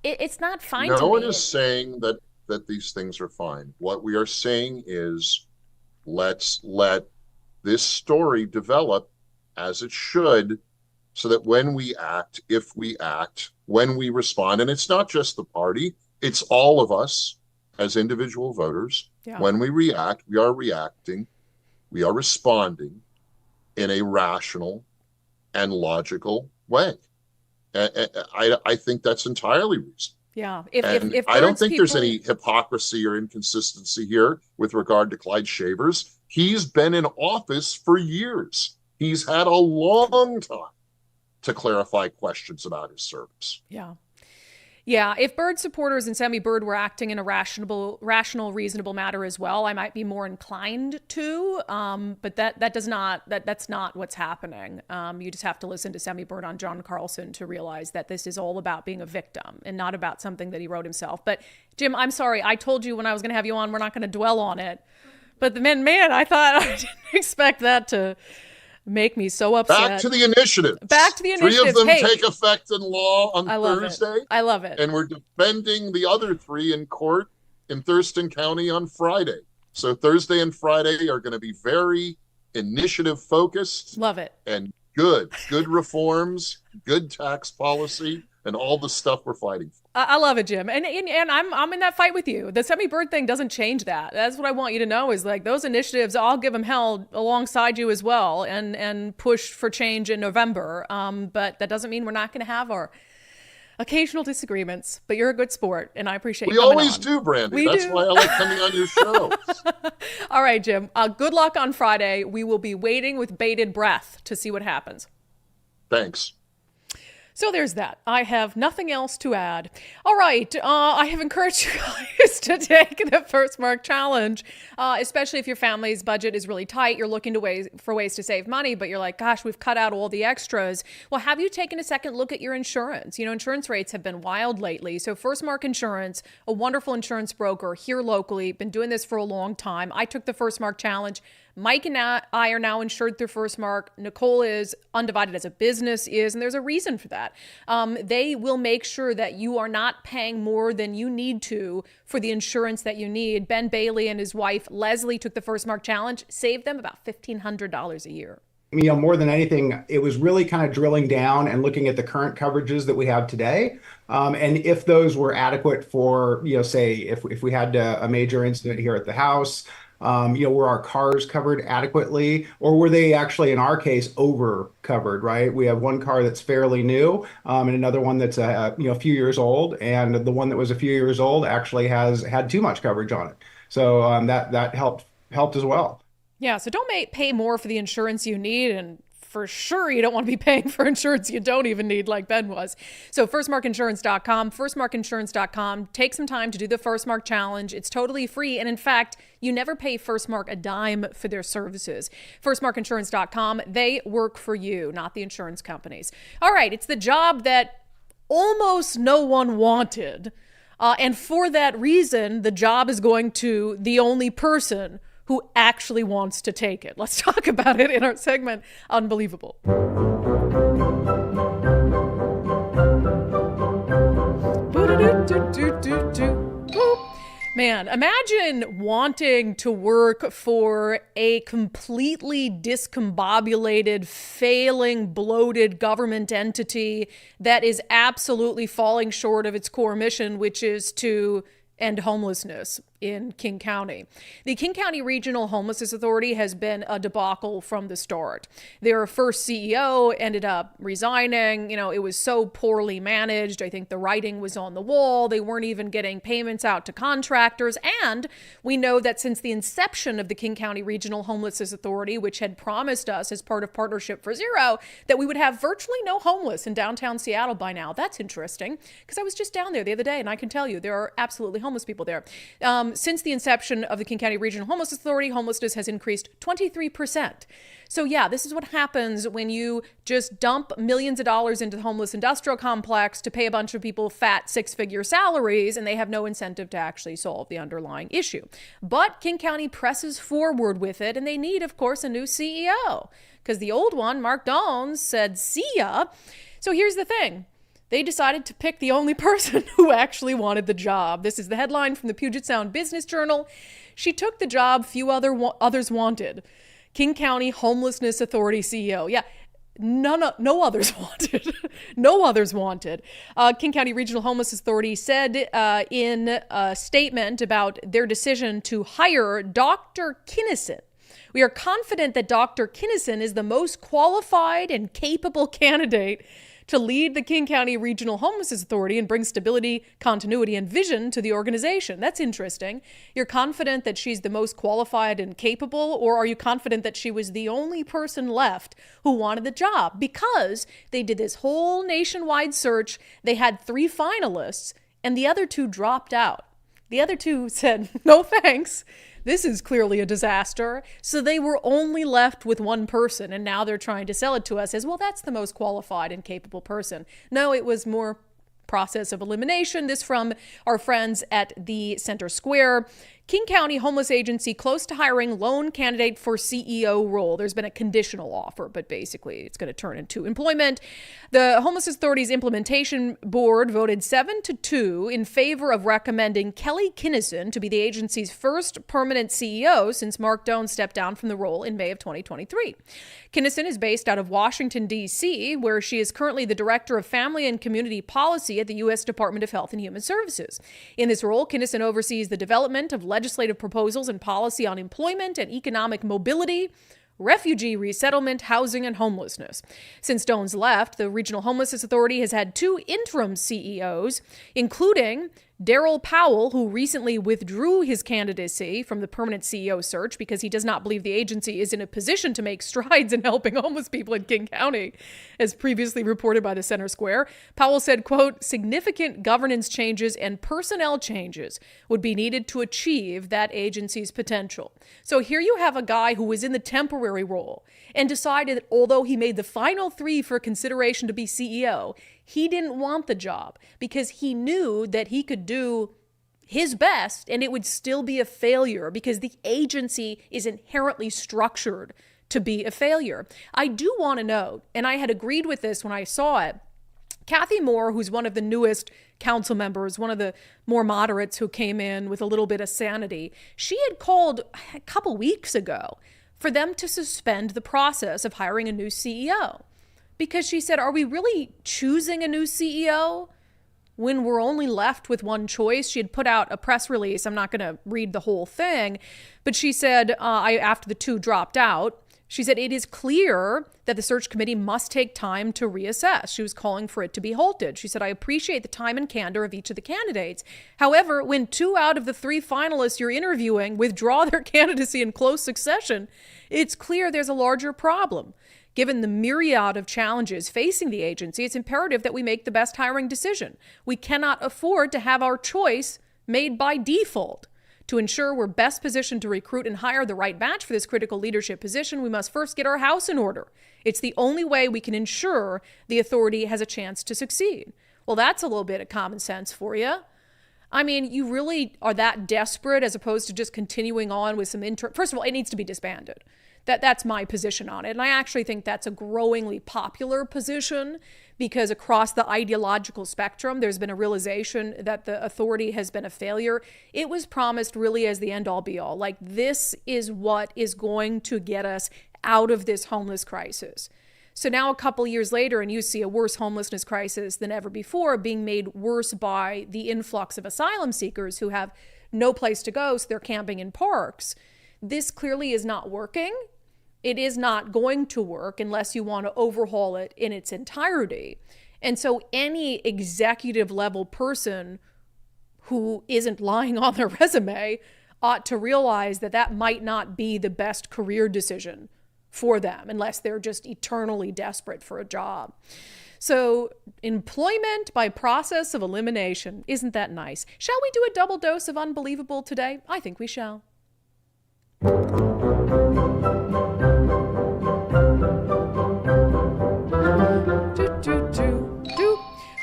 It's not fine to me. No one is saying that these things are fine. What we are saying is, let's let this story develop as it should, so that when we act, if we act, when we respond, and it's not just the party, it's all of us as individual voters. Yeah. When we react, we are reacting, we are responding in a rational and logical way. I think that's entirely reasonable. Yeah. If I don't think there's any hypocrisy or inconsistency here with regard to Clyde Shavers. He's been in office for years. He's had a long time to clarify questions about his service. Yeah. Yeah, if Bird supporters and Sami Bird were acting in a rational, reasonable manner as well, I might be more inclined to. But that's not what's happening. You just have to listen to Sami Bird on John Carlson to realize that this is all about being a victim and not about something that he wrote himself. But Jim, I'm sorry. I told you when I was going to have you on, we're not going to dwell on it. But man, I thought I didn't expect that to make me so upset. Back to the initiative. 3 of them take effect in law on Thursday. I love it. And we're defending the other 3 in court in Thurston County on Friday. So Thursday and Friday are going to be very initiative focused. Love it. And good reforms, good tax policy, and all the stuff we're fighting for. I love it, Jim. And I'm in that fight with you. The Sami Bird thing doesn't change that. That's what I want you to know, is like, those initiatives, I'll give them hell alongside you as well, and push for change in November. But that doesn't mean we're not going to have our occasional disagreements. But you're a good sport, and I appreciate you coming on. We always do, Brandi. That's why I like coming on your show. All right, Jim. Good luck on Friday. We will be waiting with bated breath to see what happens. Thanks. So there's that. I have nothing else to add. All right. I have encouraged you guys to take the First Mark Challenge, especially if your family's budget is really tight. You're looking for ways to save money, but you're like, gosh, we've cut out all the extras. Well, have you taken a second look at your insurance? You know, insurance rates have been wild lately. So First Mark Insurance, a wonderful insurance broker here locally, been doing this for a long time. I took the First Mark Challenge. Mike and I are now insured through First Mark. Nicole is, unDivided as a business is, and there's a reason for that. They will make sure that you are not paying more than you need to for the insurance that you need. Ben Bailey and his wife, Leslie, took the First Mark Challenge, saved them about $1,500 a year. You know, more than anything, it was really kind of drilling down and looking at the current coverages that we have today. And if those were adequate for, you know, say, if we had a major incident here at the house, you know, were our cars covered adequately, or were they actually, in our case, over covered, right? We have one car that's fairly new, and another one that's a few years old, and the one that was a few years old actually has had too much coverage on it. So that helped as well. Yeah, so don't pay more for the insurance you need, and for sure you don't want to be paying for insurance you don't even need, like Ben was. So firstmarkinsurance.com, firstmarkinsurance.com. Take some time to do the First Mark Challenge. It's totally free, and in fact, you never pay First Mark a dime for their services. Firstmarkinsurance.com, they work for you, not the insurance companies. All right, it's the job that almost no one wanted, and for that reason, the job is going to the only person who actually wants to take it. Let's talk about it in our segment, Unbelievable. Man, imagine wanting to work for a completely discombobulated, failing, bloated government entity that is absolutely falling short of its core mission, which is to end homelessness in King County. The King County Regional Homelessness Authority has been a debacle from the start. Their first CEO ended up resigning. You know, it was so poorly managed. I think the writing was on the wall. They weren't even getting payments out to contractors. And we know that since the inception of the King County Regional Homelessness Authority, which had promised us as part of Partnership for Zero, that we would have virtually no homeless in downtown Seattle by now. That's interesting, because I was just down there the other day, and I can tell you there are absolutely homeless people there. Since the inception of the King County Regional Homelessness Authority, homelessness has increased 23%. So yeah, this is what happens when you just dump millions of dollars into the homeless industrial complex to pay a bunch of people fat six-figure salaries, and they have no incentive to actually solve the underlying issue. But King County presses forward with it, and they need, of course, a new CEO, because the old one, Mark Dones, said, see ya. So here's the thing. They decided to pick the only person who actually wanted the job. This is the headline from the Puget Sound Business Journal. She took the job few others wanted. King County Homelessness Authority CEO. Yeah, no others wanted. No others wanted. King County Regional Homelessness Authority said in a statement about their decision to hire Dr. Kinnison. We are confident that Dr. Kinnison is the most qualified and capable candidate to lead the King County Regional Homelessness Authority and bring stability, continuity, and vision to the organization. That's interesting. You're confident that she's the most qualified and capable, or are you confident that she was the only person left who wanted the job? Because they did this whole nationwide search. They had 3 finalists, and the other 2 dropped out. The other 2 said, no thanks. This is clearly a disaster. So they were only left with one person, and now they're trying to sell it to us as, well, that's the most qualified and capable person. No, it was more process of elimination. This from our friends at the Center Square. King County Homeless Agency close to hiring lone candidate for CEO role. There's been a conditional offer, but basically it's going to turn into employment. The Homeless Authority's Implementation Board voted 7-2 in favor of recommending Kelly Kinnison to be the agency's first permanent CEO since Mark Dones stepped down from the role in May of 2023. Kinnison is based out of Washington, D.C., where she is currently the Director of Family and Community Policy at the U.S. Department of Health and Human Services. In this role, Kinnison oversees the development of legislative proposals and policy on employment and economic mobility, refugee resettlement, housing, and homelessness. Since Dones left, the Regional Homelessness Authority has had 2 interim CEOs, including Daryl Powell, who recently withdrew his candidacy from the permanent CEO search because he does not believe the agency is in a position to make strides in helping homeless people in King County, as previously reported by the Center Square. Powell said, quote, significant governance changes and personnel changes would be needed to achieve that agency's potential. So here you have a guy who was in the temporary role and decided that although he made the final 3 for consideration to be CEO, he didn't want the job because he knew that he could do his best and it would still be a failure because the agency is inherently structured to be a failure. I do want to note, and I had agreed with this when I saw it, Kathy Moore, who's one of the newest council members, one of the more moderates who came in with a little bit of sanity, she had called a couple weeks ago for them to suspend the process of hiring a new CEO. Because she said, are we really choosing a new CEO when we're only left with one choice? She had put out a press release. I'm not going to read the whole thing, but she said, after the 2 dropped out, she said, it is clear that the search committee must take time to reassess. She was calling for it to be halted. She said, I appreciate the time and candor of each of the candidates. However, when 2 out of the 3 finalists you're interviewing withdraw their candidacy in close succession, it's clear there's a larger problem. Given the myriad of challenges facing the agency, it's imperative that we make the best hiring decision. We cannot afford to have our choice made by default. To ensure we're best positioned to recruit and hire the right batch for this critical leadership position, we must first get our house in order. It's the only way we can ensure the authority has a chance to succeed. Well, that's a little bit of common sense for you. I mean, you really are that desperate as opposed to just continuing on with some First of all, it needs to be disbanded. That's my position on it. And I actually think that's a growingly popular position because across the ideological spectrum, there's been a realization that the authority has been a failure. It was promised really as the end all be all. Like, this is what is going to get us out of this homeless crisis. So now a couple years later, and you see a worse homelessness crisis than ever before, being made worse by the influx of asylum seekers who have no place to go, so they're camping in parks. This clearly is not working. It is not going to work unless you want to overhaul it in its entirety. And so any executive level person who isn't lying on their resume ought to realize that that might not be the best career decision for them unless they're just eternally desperate for a job. So employment by process of elimination, isn't that nice? Shall we do a double dose of unbelievable today? I think we shall.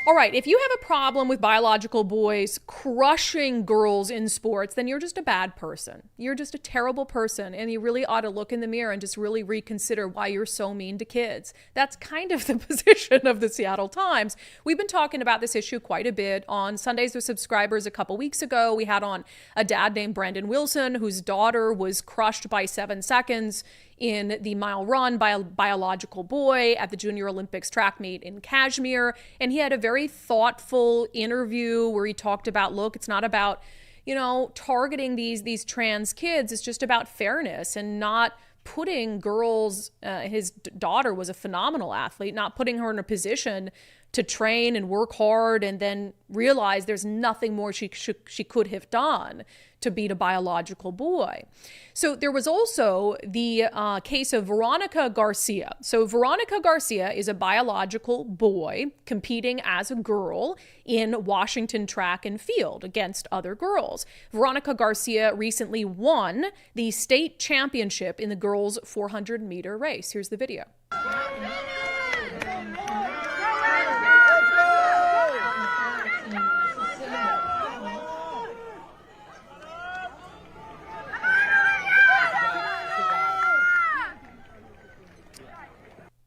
All right, if you have a problem with biological boys crushing girls in sports, then you're just a bad person. You're just a terrible person, and you really ought to look in the mirror and just really reconsider why you're so mean to kids. That's kind of the position of the Seattle Times. We've been talking about this issue quite a bit on Sundays with Subscribers a couple weeks ago. We had on a dad named Brandon Wilson, whose daughter was crushed by 7 seconds in the mile run by a biological boy at the Junior Olympics track meet in Kashmir. And he had a very thoughtful interview where he talked about, look, it's not about, targeting these trans kids. It's just about fairness and not putting girls, his daughter was a phenomenal athlete, not putting her in a position to train and work hard and then realize there's nothing more she could have done to beat a biological boy. So there was also the case of Veronica Garcia. So Veronica Garcia is a biological boy competing as a girl in Washington track and field against other girls. Veronica Garcia recently won the state championship in the girls' 400-meter race. Here's the video.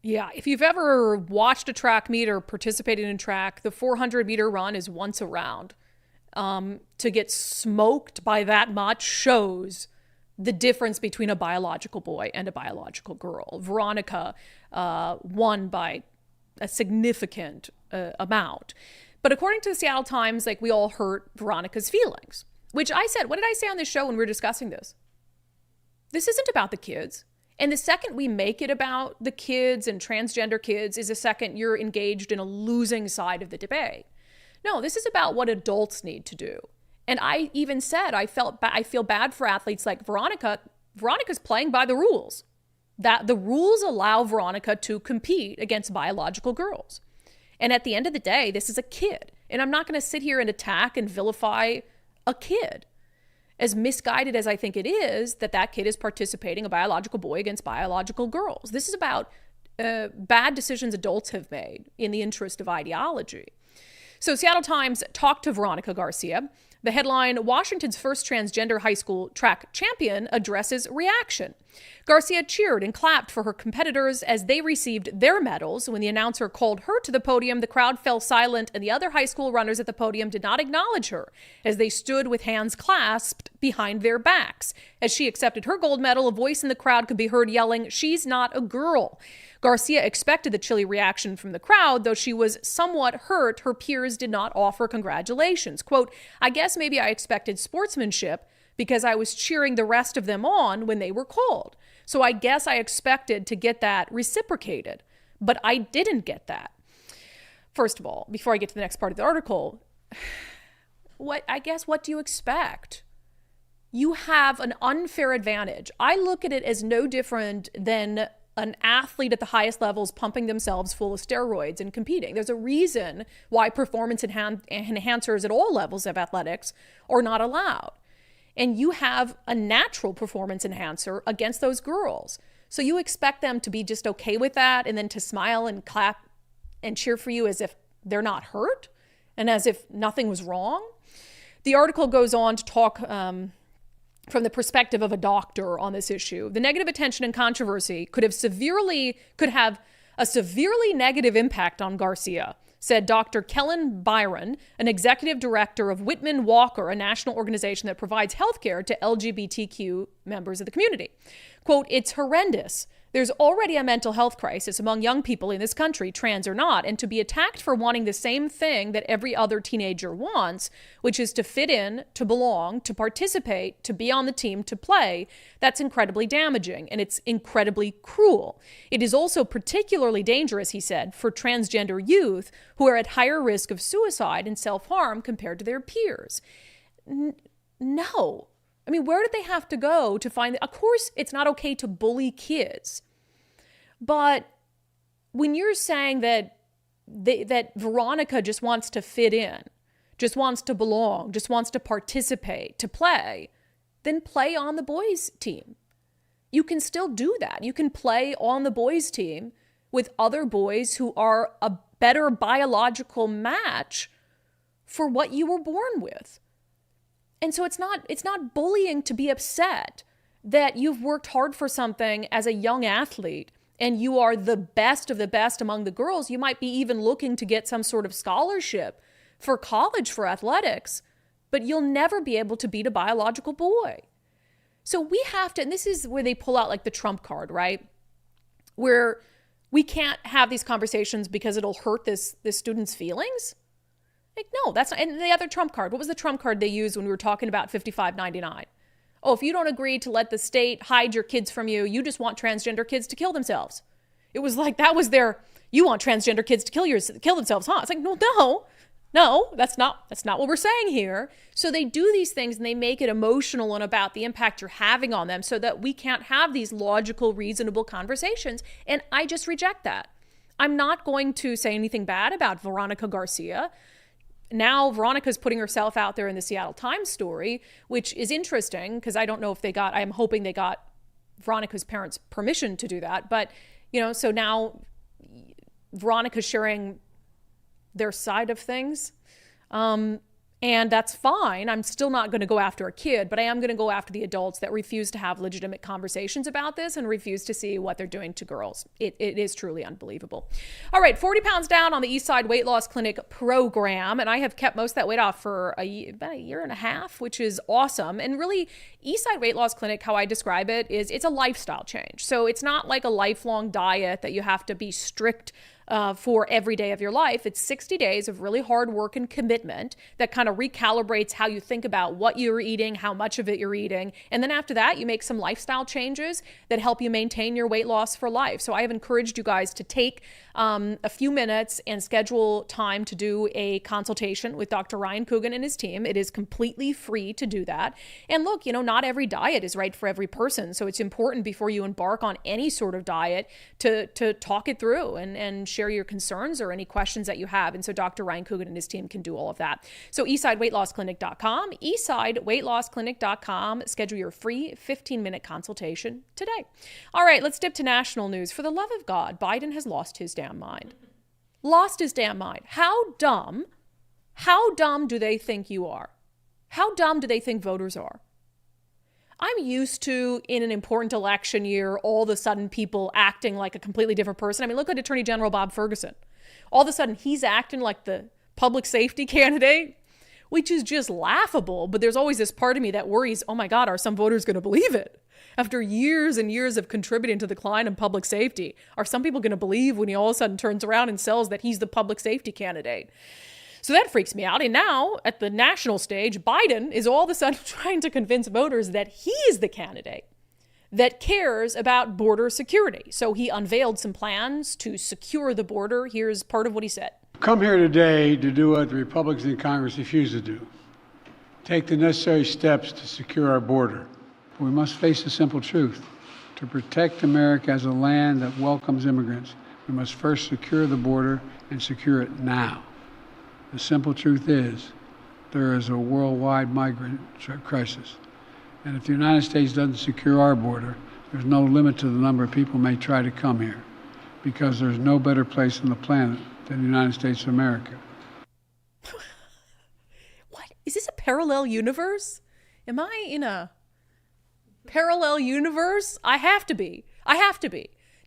Yeah, if you've ever watched a track meet or participated in track, the 400-meter run is once a round. To get smoked by that much shows the difference between a biological boy and a biological girl. Veronica won by a significant amount. But according to the Seattle Times, we all hurt Veronica's feelings, which I said, what did I say on this show when we were discussing this? This isn't about the kids. And the second we make it about the kids and transgender kids is the second you're engaged in a losing side of the debate. No, this is about what adults need to do. And I even said I feel bad for athletes like Veronica. Veronica's playing by the rules. That the rules allow Veronica to compete against biological girls. And at the end of the day, this is a kid. And I'm not going to sit here and attack and vilify a kid. As misguided as I think it is that kid is participating, a biological boy against biological girls. This is about bad decisions adults have made in the interest of ideology. So Seattle Times talked to Veronica Garcia. The headline, Washington's first transgender high school track champion addresses reaction. Garcia cheered and clapped for her competitors as they received their medals. When the announcer called her to the podium, the crowd fell silent and the other high school runners at the podium did not acknowledge her as they stood with hands clasped behind their backs. As she accepted her gold medal, a voice in the crowd could be heard yelling, "She's not a girl." Garcia expected the chilly reaction from the crowd, though she was somewhat hurt. Her peers did not offer congratulations. Quote, "I guess maybe I expected sportsmanship because I was cheering the rest of them on when they were called. So I guess I expected to get that reciprocated, but I didn't get that." First of all, before I get to the next part of the article, what do you expect? You have an unfair advantage. I look at it as no different than an athlete at the highest levels pumping themselves full of steroids and competing. There's a reason why performance enhancers at all levels of athletics are not allowed. And you have a natural performance enhancer against those girls. So you expect them to be just okay with that and then to smile and clap and cheer for you as if they're not hurt and as if nothing was wrong. The article goes on to talk from the perspective of a doctor on this issue. The negative attention and controversy could have a severely negative impact on Garcia, said Dr. Kellen Byron, an executive director of Whitman Walker, a national organization that provides healthcare to LGBTQ members of the community. Quote, "It's horrendous. There's already a mental health crisis among young people in this country, trans or not, and to be attacked for wanting the same thing that every other teenager wants, which is to fit in, to belong, to participate, to be on the team, to play, that's incredibly damaging, and it's incredibly cruel. It is also particularly dangerous," he said, "for transgender youth who are at higher risk of suicide and self-harm compared to their peers." No. I mean, where did they have to go to find Of course, it's not okay to bully kids. But when you're saying that Veronica just wants to fit in, just wants to belong, just wants to participate, to play, then play on the boys' team. You can still do that. You can play on the boys' team with other boys who are a better biological match for what you were born with. And so it's not bullying to be upset that you've worked hard for something as a young athlete and you are the best of the best among the girls. You might be even looking to get some sort of scholarship for college for athletics, but you'll never be able to beat a biological boy. So we have to, and this is where they pull out like the trump card, right? Where we can't have these conversations because it'll hurt this student's feelings. Like, no, that's not. And the other trump card, what was the trump card they used when we were talking about 5599? Oh, if you don't agree to let the state hide your kids from you, you just want transgender kids to kill themselves. It was like, that was you want transgender kids to kill themselves, huh? It's like, no, that's not what we're saying here. So they do these things and they make it emotional and about the impact you're having on them so that we can't have these logical, reasonable conversations. And I just reject that. I'm not going to say anything bad about Veronica Garcia. Now Veronica's putting herself out there in the Seattle Times story, which is interesting because I don't know if I'm hoping they got Veronica's parents' permission to do that. But, so now Veronica's sharing their side of things. And that's fine. I'm still not going to go after a kid, but I am going to go after the adults that refuse to have legitimate conversations about this and refuse to see what they're doing to girls. It is truly unbelievable. All right, 40 pounds down on the Eastside Weight Loss Clinic program. And I have kept most of that weight off for about a year and a half, which is awesome. And really, Eastside Weight Loss Clinic, how I describe it, is it's a lifestyle change. So it's not like a lifelong diet that you have to be strict for every day of your life. It's 60 days of really hard work and commitment that kind of recalibrates how you think about what you're eating, how much of it you're eating. And then after that, you make some lifestyle changes that help you maintain your weight loss for life. So I have encouraged you guys to take a few minutes and schedule time to do a consultation with Dr. Ryan Coogan and his team. It is completely free to do that. And look, not every diet is right for every person. So it's important before you embark on any sort of diet to talk it through and share your concerns or any questions that you have. And so Dr. Ryan Coogan and his team can do all of that. So eastsideweightlossclinic.com, eastsideweightlossclinic.com. Schedule your free 15-minute consultation today. All right, let's dip to national news. For the love of God, Biden has lost his damn mind. Lost his damn mind. How dumb do they think you are? How dumb do they think voters are? I'm used to, in an important election year, all of a sudden people acting like a completely different person. I mean, look at Attorney General Bob Ferguson. All of a sudden he's acting like the public safety candidate, which is just laughable. But there's always this part of me that worries, oh my God, are some voters going to believe it? After years and years of contributing to the decline in public safety, are some people going to believe when he all of a sudden turns around and sells that he's the public safety candidate? So that freaks me out. And now at the national stage, Biden is all of a sudden trying to convince voters that he is the candidate that cares about border security. So he unveiled some plans to secure the border. Here's part of what he said. Come here today to do what the Republicans in Congress refuse to do. Take the necessary steps to secure our border. We must face the simple truth. To protect America as a land that welcomes immigrants, we must first secure the border and secure it now. The simple truth is there is a worldwide migrant crisis. And if the United States doesn't secure our border, there's no limit to the number of people who may try to come here, because there's no better place on the planet than the United States of America. What? Is this a parallel universe? Am I in a parallel universe? I have to be.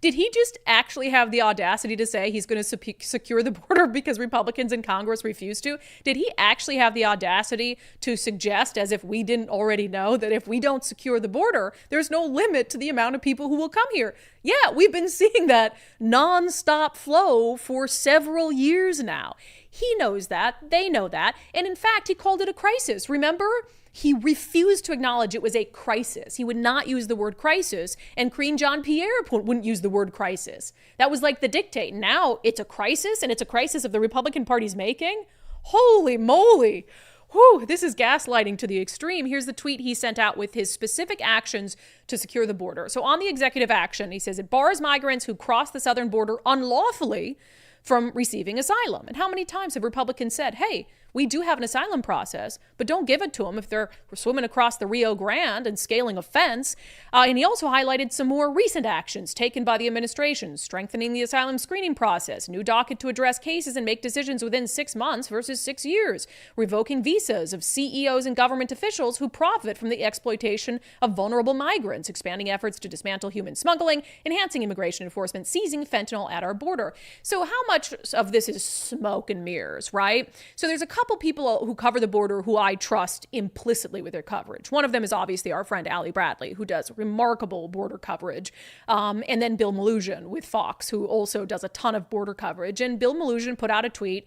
Did he just actually have the audacity to say he's going to secure the border because Republicans in Congress refuse to? Did he actually have the audacity to suggest, as if we didn't already know, that if we don't secure the border, there's no limit to the amount of people who will come here? Yeah, we've been seeing that nonstop flow for several years now. He knows that. They know that. And in fact, he called it a crisis. Remember? He refused to acknowledge it was a crisis. He would not use the word crisis, and Karine Jean-Pierre wouldn't use the word crisis. That was like the dictate. Now it's a crisis, and it's a crisis of the Republican Party's making? Holy moly. Whew, this is gaslighting to the extreme. Here's the tweet he sent out with his specific actions to secure the border. So on the executive action, he says it bars migrants who cross the southern border unlawfully from receiving asylum. And how many times have Republicans said, hey, we do have an asylum process, but don't give it to them if they're swimming across the Rio Grande and scaling a fence. And he also highlighted some more recent actions taken by the administration, strengthening the asylum screening process, new docket to address cases and make decisions within 6 months versus 6 years, revoking visas of CEOs and government officials who profit from the exploitation of vulnerable migrants, expanding efforts to dismantle human smuggling, enhancing immigration enforcement, seizing fentanyl at our border. So how much of this is smoke and mirrors, right? So there's a couple people who cover the border who I trust implicitly with their coverage. One of them is obviously our friend Allie Bradley, who does remarkable border coverage. And then Bill Melugin with Fox, who also does a ton of border coverage. And Bill Melugin put out a tweet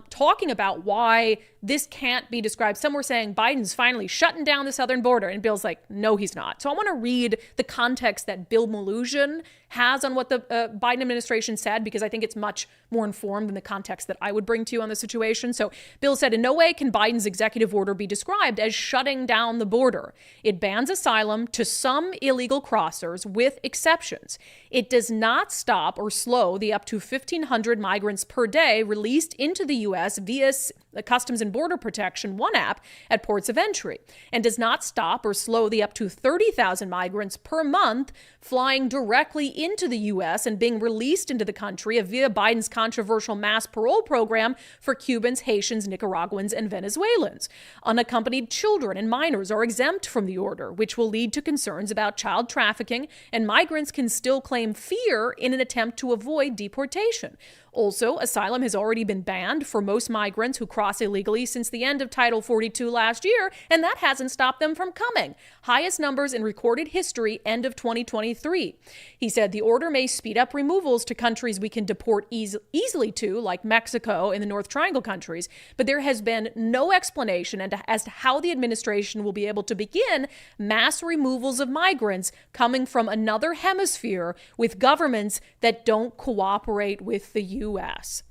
talking about why this can't be described. Some were saying Biden's finally shutting down the southern border, and Bill's like, no, he's not. So I want to read the context that Bill Melugin has on what the Biden administration said, because I think it's much more informed than the context that I would bring to you on the situation. So Bill said, in no way can Biden's executive order be described as shutting down the border. It bans asylum to some illegal crossers with exceptions. It does not stop or slow the up to 1,500 migrants per day released into the U.S. via the Customs and Border Protection One app at ports of entry, and does not stop or slow the up to 30,000 migrants per month flying directly into the U.S. and being released into the country via Biden's controversial mass parole program for Cubans, Haitians, Nicaraguans, and Venezuelans. Unaccompanied children and minors are exempt from the order, which will lead to concerns about child trafficking, and migrants can still claim fear in an attempt to avoid deportation. Also, asylum has already been banned for most migrants who cross illegally since the end of Title 42 last year, and that hasn't stopped them from coming. Highest numbers in recorded history, end of 2023. He said the order may speed up removals to countries we can deport easily to, like Mexico and the North Triangle countries, but there has been no explanation as to how the administration will be able to begin mass removals of migrants coming from another hemisphere with governments that don't cooperate with the U.S.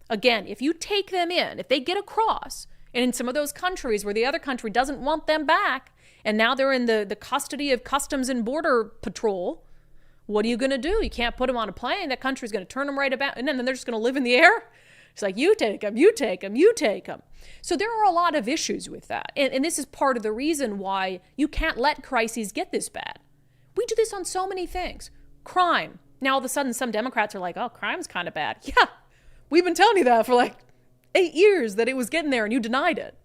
Again, if you take them in, if they get across, and in some of those countries where the other country doesn't want them back, and now they're in the custody of Customs and Border Patrol, what are you going to do? You can't put them on a plane. That country's going to turn them right about, and then they're just going to live in the air. It's like, you take them, you take them, you take them. So there are a lot of issues with that. And this is part of the reason why you can't let crises get this bad. We do this on so many things. Crime. Now all of a sudden some Democrats are like, oh, crime's kind of bad. Yeah, we've been telling you that for like 8 years that it was getting there and you denied it.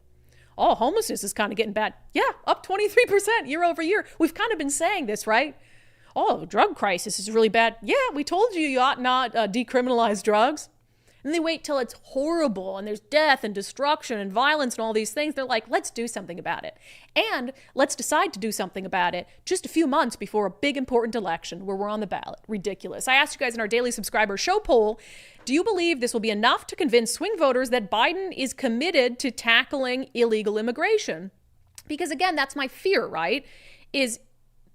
Oh, homelessness is kind of getting bad. Yeah, up 23% year over year. We've kind of been saying this, right? Oh, drug crisis is really bad. Yeah, we told you you ought not decriminalize drugs. And they wait till it's horrible and there's death and destruction and violence and all these things. They're like, let's do something about it. And let's decide to do something about it just a few months before a big important election where we're on the ballot. Ridiculous. I asked you guys in our daily subscriber show poll, do you believe this will be enough to convince swing voters that Biden is committed to tackling illegal immigration? Because again, that's my fear, right? Is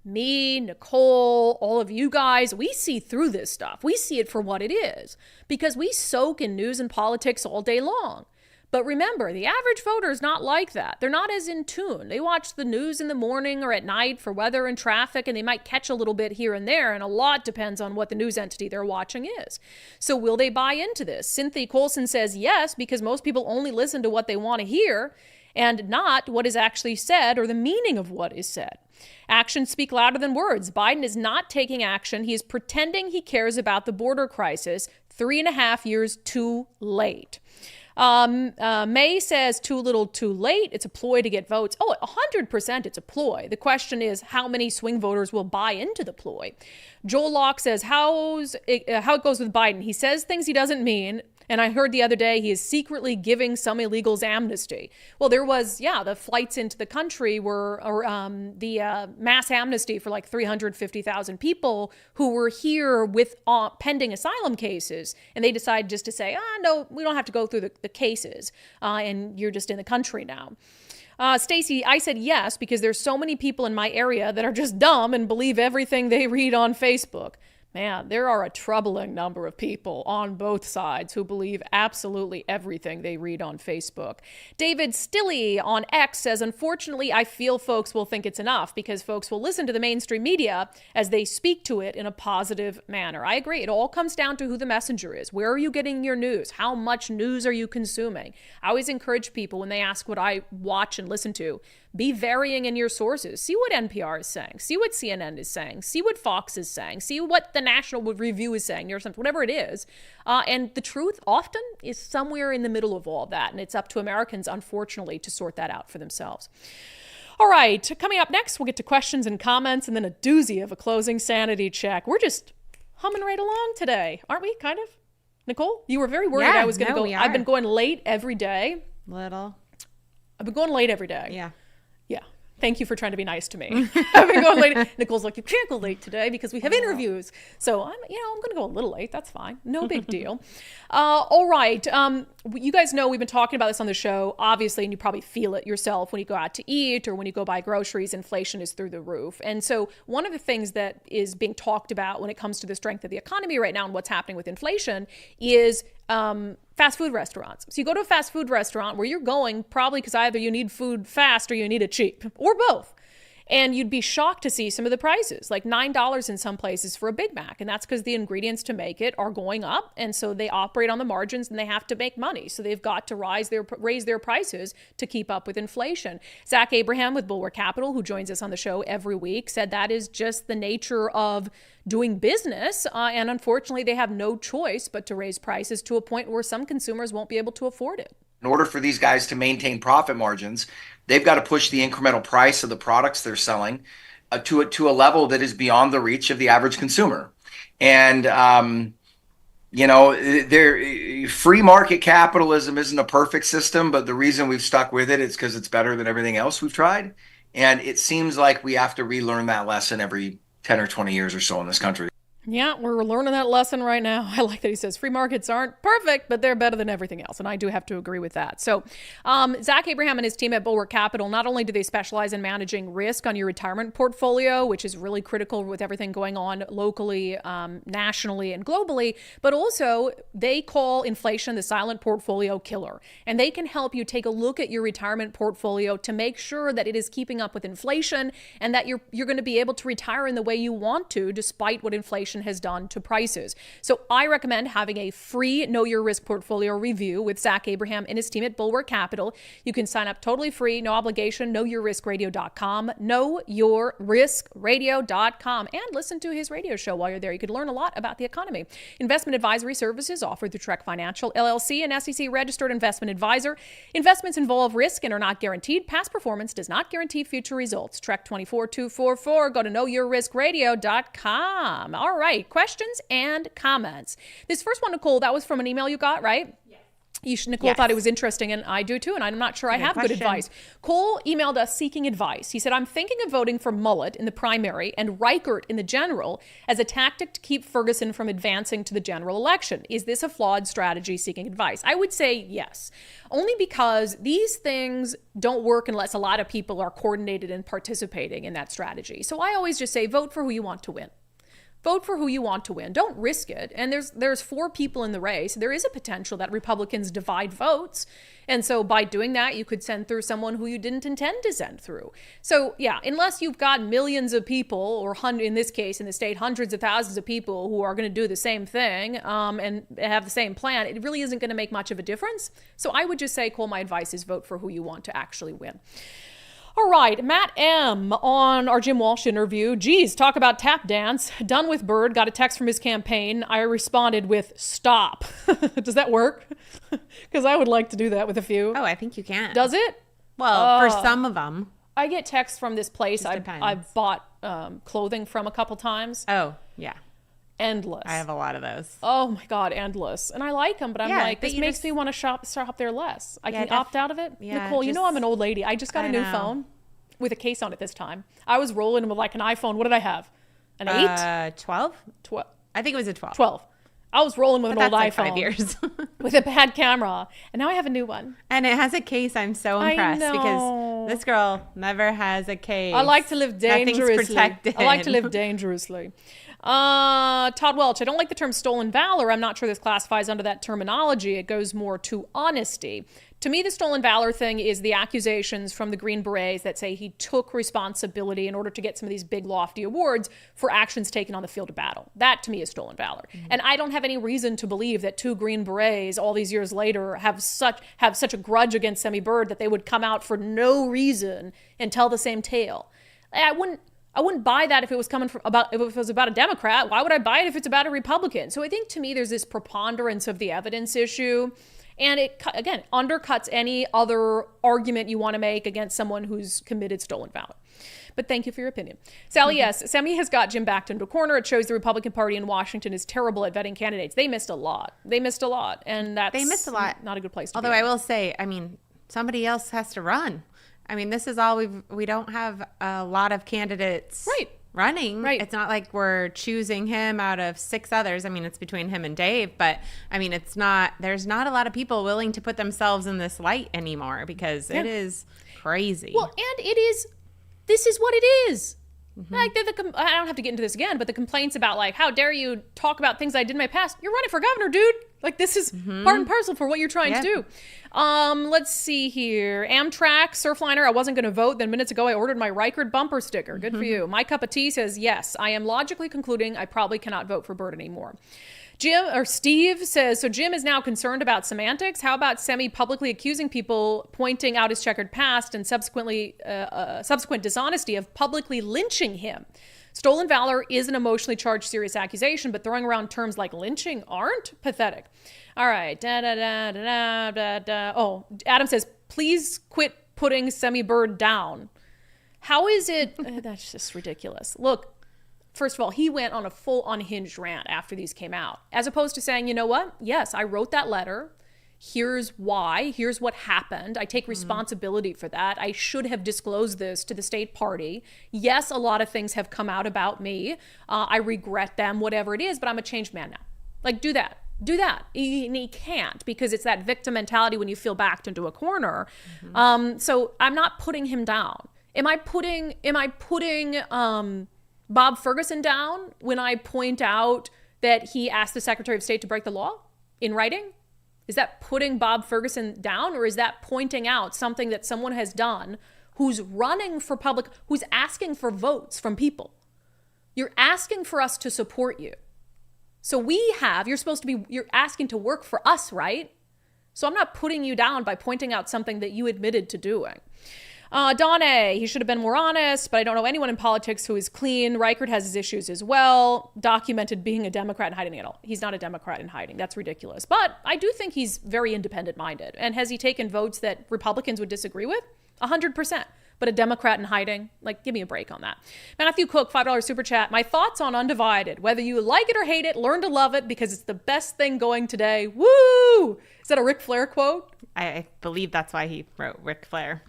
me, Nicole, all of you guys, we see through this stuff. We see it for what it is because we soak in news and politics all day long. But remember, the average voter is not like that. They're not as in tune. They watch the news in the morning or at night for weather and traffic, and they might catch a little bit here and there, and a lot depends on what the news entity they're watching is. So will they buy into this? Cynthia Colson says yes, because most people only listen to what they want to hear and not what is actually said or the meaning of what is said. Actions speak louder than words. Biden is not taking action. He is pretending he cares about the border crisis 3.5 years too late. May says too little too late. It's a ploy to get votes. Oh, 100% it's a ploy. The question is how many swing voters will buy into the ploy. Joel Locke says how it goes with Biden. He says things he doesn't mean. And I heard the other day he is secretly giving some illegals amnesty. Well, there was, the flights into the country were the mass amnesty for like 350,000 people who were here with pending asylum cases. And they decided just to say, no, we don't have to go through the cases. And you're just in the country now. Stacy, I said yes because there's so many people in my area that are just dumb and believe everything they read on Facebook. Man, there are a troubling number of people on both sides who believe absolutely everything they read on Facebook. David Stilley on X says, unfortunately, I feel folks will think it's enough because folks will listen to the mainstream media as they speak to it in a positive manner. I agree. It all comes down to who the messenger is. Where are you getting your news? How much news are you consuming? I always encourage people when they ask what I watch and listen to, be varying in your sources. See what NPR is saying. See what CNN is saying. See what Fox is saying. See what the National Review is saying, whatever it is. And the truth often is somewhere in the middle of all that. And it's up to Americans, unfortunately, to sort that out for themselves. All right, coming up next, we'll get to questions and comments and then a doozy of a closing sanity check. We're just humming right along today, aren't we? Kind of? Nicole, you were very worried I was going to go. I've been going late every day. I've been going late every day. Yeah. Yeah. Thank you for trying to be nice to me. I've been going late. Nicole's like, you can't go late today because we have interviews. So I'm going to go a little late. That's fine. No big deal. All right. You guys know we've been talking about this on the show, obviously, and you probably feel it yourself when you go out to eat or when you go buy groceries. Inflation is through the roof. And so one of the things that is being talked about when it comes to the strength of the economy right now and what's happening with inflation is fast food restaurants. So you go to a fast food restaurant where you're going probably because either you need food fast or you need it cheap or both. And you'd be shocked to see some of the prices, like $9 in some places for a Big Mac. And that's because the ingredients to make it are going up. And so they operate on the margins and they have to make money. So they've got to raise their prices to keep up with inflation. Zach Abraham with Bulwark Capital, who joins us on the show every week, said that is just the nature of doing business. And unfortunately, they have no choice but to raise prices to a point where some consumers won't be able to afford it. In order for these guys to maintain profit margins, they've got to push the incremental price of the products they're selling to a level that is beyond the reach of the average consumer. And free market capitalism isn't a perfect system, but the reason we've stuck with it is because it's better than everything else we've tried. And it seems like we have to relearn that lesson every 10 or 20 years or so in this country. Yeah, we're learning that lesson right now. I like that he says free markets aren't perfect, but they're better than everything else. And I do have to agree with that. So Zach Abraham and his team at Bulwark Capital, not only do they specialize in managing risk on your retirement portfolio, which is really critical with everything going on locally, nationally, and globally, but also they call inflation the silent portfolio killer. And they can help you take a look at your retirement portfolio to make sure that it is keeping up with inflation and that you're going to be able to retire in the way you want to, despite what inflation has done to prices. So I recommend having a free Know Your Risk portfolio review with Zach Abraham and his team at Bulwark Capital. You can sign up totally free, no obligation, knowyourriskradio.com, knowyourriskradio.com, and listen to his radio show while you're there. You could learn a lot about the economy. Investment advisory services offered through Trek Financial, LLC, an SEC registered investment advisor. Investments involve risk and are not guaranteed. Past performance does not guarantee future results. Trek 24244. Go to knowyourriskradio.com. All right, questions and comments. This first one, Nicole, that was from an email you got, right? Nicole Yes. thought it was interesting, and I do too, and I'm not sure I have good advice. Cole emailed us seeking advice. He said, I'm thinking of voting for Mullet in the primary and Reichert in the general as a tactic to keep Ferguson from advancing to the general election. Is this a flawed strategy? Seeking advice. I would say yes, only because these things don't work unless a lot of people are coordinated and participating in that strategy. So I always just say, vote for who you want to win. Vote for who you want to win. Don't risk it. And there's 4 people in the race. There is a potential that Republicans divide votes. And so by doing that, you could send through someone who you didn't intend to send through. So yeah, unless you've got millions of people, or in this case, in the state, hundreds of thousands of people who are going to do the same thing and have the same plan, it really isn't going to make much of a difference. So I would just say, Cole, my advice is vote for who you want to actually win. All right, Matt M. on our Jim Walsh interview. Geez, talk about tap dance. Done with Bird. Got a text from his campaign. I responded with stop. Does that work? Because I would like to do that with a few. Oh, I think you can. Does it? Well, for some of them. I get texts from this place I've bought clothing from a couple times. Oh, yeah. Endless. I have a lot of those. Oh my God, endless. And I like them, but I'm like, this makes me want to shop there less. I can opt out of it. Yeah, Nicole, you know I'm an old lady. I just got a new phone with a case on it this time. I was rolling with like an iPhone. What did I have? An 8? 12? 12. I think it was a 12. 12. I was rolling with an old like iPhone 5 years. with a bad camera. And now I have a new one. And it has a case. I'm so impressed because this girl never has a case. I like to live dangerously. Nothing's protected. I like to live dangerously. Todd Welch, I don't like the term stolen valor. I'm not sure this classifies under that terminology. It goes more to honesty. To me, the stolen valor thing is the accusations from the Green Berets that say he took responsibility in order to get some of these big lofty awards for actions taken on the field of battle. That to me is stolen valor. Mm-hmm. And I don't have any reason to believe that 2 Green Berets all these years later have such a grudge against Sami Bird that they would come out for no reason and tell the same tale. I wouldn't buy that if it was if it was about a Democrat. Why would I buy it if it's about a Republican? So I think to me there's this preponderance of the evidence issue. And it, again, undercuts any other argument you want to make against someone who's committed stolen valor. But thank you for your opinion. Sally, yes, Sami has got Jim backed into a corner. It shows the Republican Party in Washington is terrible at vetting candidates. They missed a lot. And that's not a good place to be. Although I will say, somebody else has to run. This is all we don't have a lot of candidates running. Right. It's not like we're choosing him out of 6 others. It's between him and Dave, but there's not a lot of people willing to put themselves in this light anymore because it is crazy. Well, and this is what it is. Mm-hmm. Like I don't have to get into this again, but the complaints about like, how dare you talk about things I did in my past? You're running for governor, dude. Like this is part and parcel for what you're trying to do. Let's see here. Amtrak, Surfliner, I wasn't going to vote. Then minutes ago, I ordered my Reichert bumper sticker. Good for you. My cup of tea says, yes, I am logically concluding I probably cannot vote for Bird anymore. Steve says, so Jim is now concerned about semantics. How about Sami publicly accusing people, pointing out his checkered past and subsequent dishonesty of publicly lynching him? Stolen valor is an emotionally charged serious accusation, but throwing around terms like lynching aren't. Pathetic. All right. Oh, Adam says, please quit putting Sami Bird down. How is it? That's just ridiculous. Look, First of all, he went on a full unhinged rant after these came out, as opposed to saying, you know what? Yes, I wrote that letter. Here's why. Here's what happened. I take responsibility for that. I should have disclosed this to the state party. Yes, a lot of things have come out about me. I regret them, whatever it is, but I'm a changed man now. Like, do that. Do that. He can't, because it's that victim mentality when you feel backed into a corner. So I'm not putting him down. Am I putting Bob Ferguson down when I point out that he asked the Secretary of State to break the law in writing? Is that putting Bob Ferguson down, or is that pointing out something that someone has done who's running for public, who's asking for votes from people? You're asking for us to support you. So you're asking to work for us, right? So I'm not putting you down by pointing out something that you admitted to doing. Don A., he should have been more honest, but I don't know anyone in politics who is clean. Reichert has his issues as well. Documented being a Democrat in hiding at all. He's not a Democrat in hiding. That's ridiculous. But I do think he's very independent-minded. And has he taken votes that Republicans would disagree with? 100%. But a Democrat in hiding? Like, give me a break on that. Matthew Cook, $5 super chat. My thoughts on unDivided. Whether you like it or hate it, learn to love it because it's the best thing going today. Woo! Is that a Ric Flair quote? I believe that's why he wrote Ric Flair.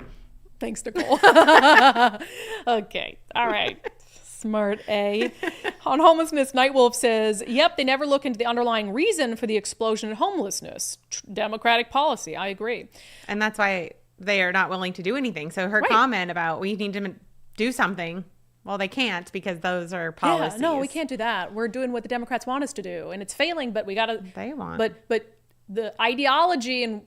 Thanks, Nicole. Okay. All right. Smart A. On homelessness, Nightwolf says, yep, they never look into the underlying reason for the explosion in homelessness. Democratic policy. I agree. And that's why they are not willing to do anything. So her comment about we need to do something, well, they can't because those are policies. Yeah, no, we can't do that. We're doing what the Democrats want us to do. And it's failing, but we got to. They want. But the ideology and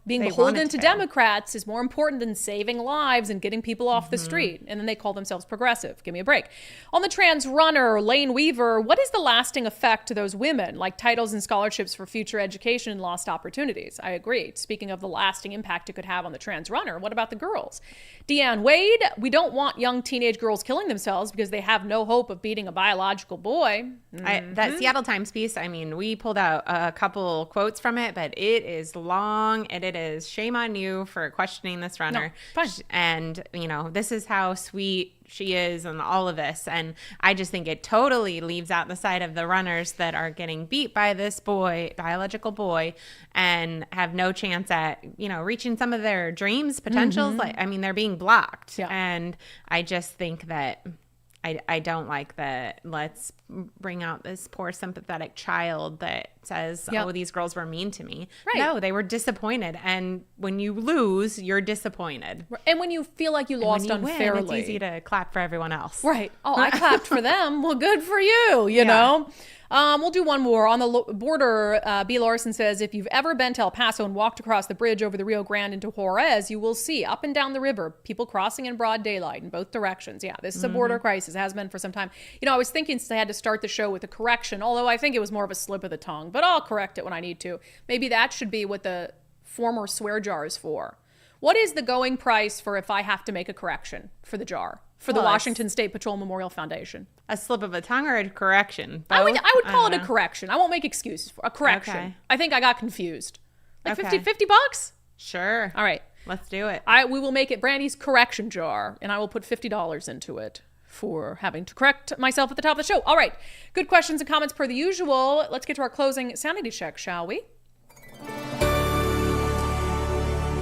being beholden to Democrats is more important than saving lives and getting people off the street. And then they call themselves progressive. Give me a break. On the trans runner, Lane Weaver, what is the lasting effect to those women, like titles and scholarships for future education and lost opportunities? I agree. Speaking of the lasting impact it could have on the trans runner, what about the girls? Deanne Wade, we don't want young teenage girls killing themselves because they have no hope of beating a biological boy. That Seattle Times piece, I mean, we pulled out a couple quotes from it, but it is long and it is shame on you for questioning this runner. No, fine. And, this is how sweet she is and all of this. And I just think it totally leaves out the side of the runners that are getting beat by this boy, biological boy, and have no chance at, reaching some of their dreams, potentials. They're being blocked. Yeah. And I just think that I don't like that. Let's bring out this poor sympathetic child that says, oh, these girls were mean to me. Right. No, they were disappointed. And when you lose, you're disappointed. And when you feel like you lost unfairly. Win, it's easy to clap for everyone else. Right. Oh, I clapped for them. Well, good for you, you know. We'll do one more. On the border, B. Larson says, if you've ever been to El Paso and walked across the bridge over the Rio Grande into Juarez, you will see up and down the river people crossing in broad daylight in both directions. Yeah, this is a border crisis. It has been for some time. I was thinking since I had to start the show with a correction, although I think it was more of a slip of the tongue, but I'll correct it when I need to. Maybe that should be what the former swear jar is for. What is the going price for if I have to make a correction for the jar? For the Washington State Patrol Memorial Foundation. A slip of a tongue or a correction? Both? I would call it a correction. I won't make excuses for a correction. Okay. I think I got confused. Like $50 bucks? Sure. All right. Let's do it. We will make it Brandi's correction jar, and I will put $50 into it for having to correct myself at the top of the show. All right. Good questions and comments per the usual. Let's get to our closing sanity check, shall we?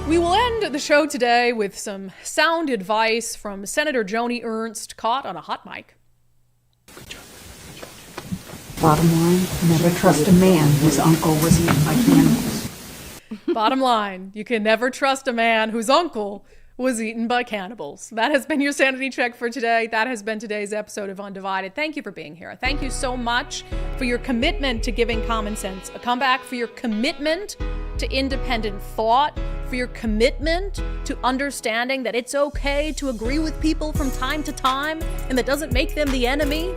We will end the show today with some sound advice from Senator Joni Ernst, caught on a hot mic. Good job. Bottom line, never trust a man whose uncle was eaten by cannibals. Bottom line, you can never trust a man whose uncle was eaten by cannibals. That has been your sanity check for today. That has been today's episode of unDivided. Thank you for being here. Thank you so much for your commitment to giving common sense a comeback, for your commitment to independent thought, for your commitment to understanding that it's okay to agree with people from time to time and that doesn't make them the enemy.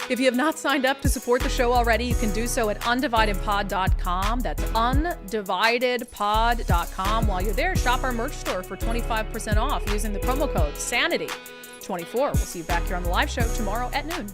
If you have not signed up to support the show already, you can do so at undividedpod.com. That's undividedpod.com. While you're there, shop our merch store for 25% off using the promo code SANITY24. We'll see you back here on the live show tomorrow at noon.